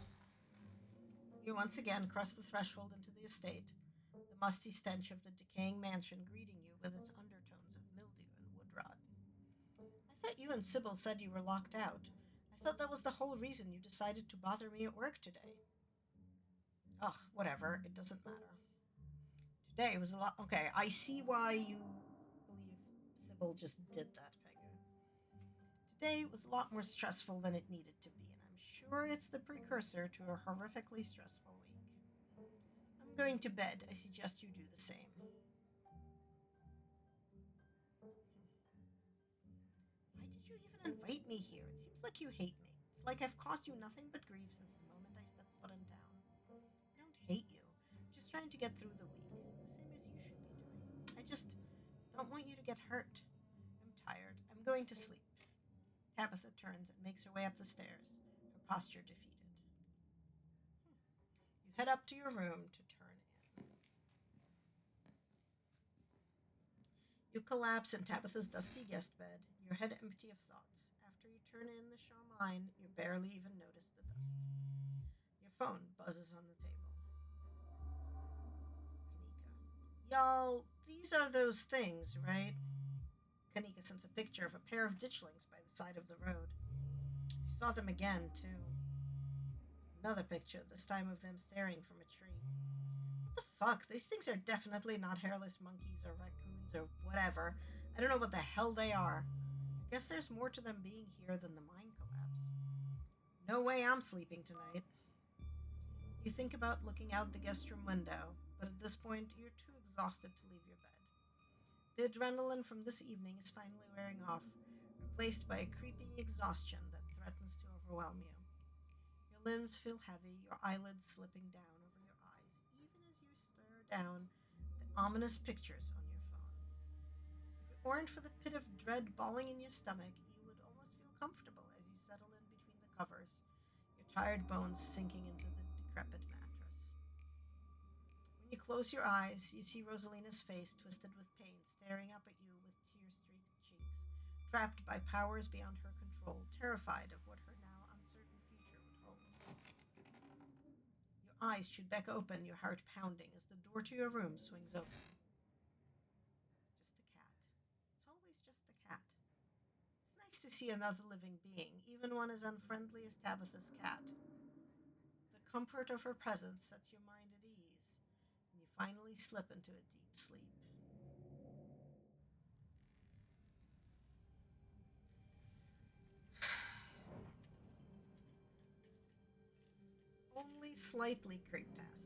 You once again cross the threshold into the estate, the musty stench of the decaying mansion greeting you with its undertones of mildew and wood rot. I thought you and Sybil said you were locked out. I thought that was the whole reason you decided to bother me at work today. Ugh, whatever, it doesn't matter. Today was a lot. Okay, I see why you believe Sybil just did that, Pegu. Today was a lot more stressful than it needed to be, and I'm sure it's the precursor to a horrifically stressful week. I'm going to bed. I suggest you do the same. Why did you even invite me here? It seems like you hate me. It's like I've caused you nothing but grief since the moment I stepped foot in town. I don't hate you. I'm just trying to get through the week, the same as you should be doing. I just don't want you to get hurt. I'm tired. I'm going to sleep. Tabitha turns and makes her way up the stairs, her posture defeated. You head up to your room to turn in. You collapse in Tabitha's dusty guest bed, your head empty of thoughts. After you turn in the Charmaine, you barely even notice the dust. Your phone buzzes on the table. Kanika. Y'all, these are those things, right? Kanika sends a picture of a pair of ditchlings by the side of the road. I saw them again, too. Another picture, this time of them staring from a tree. What the fuck? These things are definitely not hairless monkeys or raccoons or whatever. I don't know what the hell they are. I guess there's more to them being here than the mine collapse. No way I'm sleeping tonight. You think about looking out the guest room window, but at this point, you're too exhausted to leave your bed. The adrenaline from this evening is finally wearing off, replaced by a creepy exhaustion that threatens to overwhelm you. Your limbs feel heavy, your eyelids slipping down over your eyes, even as you stare down the ominous pictures on your phone. If it weren't for the pit of dread balling in your stomach, you would almost feel comfortable as you settle in between the covers, your tired bones sinking into the decrepit mattress. When you close your eyes, you see Rosalina's face twisted with pain, staring up at you with tear-streaked cheeks, trapped by powers beyond her control, terrified of what her now uncertain future would hold. Your eyes shoot back open, your heart pounding as the door to your room swings open. Just the cat. It's always just the cat. It's nice to see another living being, even one as unfriendly as Tabitha's cat. The comfort of her presence sets your mind at ease, and you finally slip into a deep sleep. Only slightly creeptastic.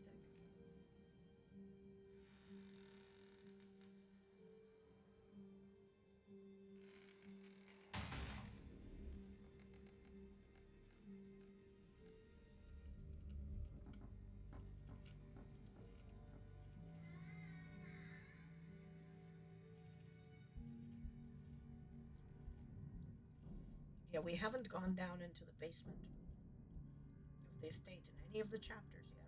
Yeah, we haven't gone down into the basement of the estate in any of the chapters yet.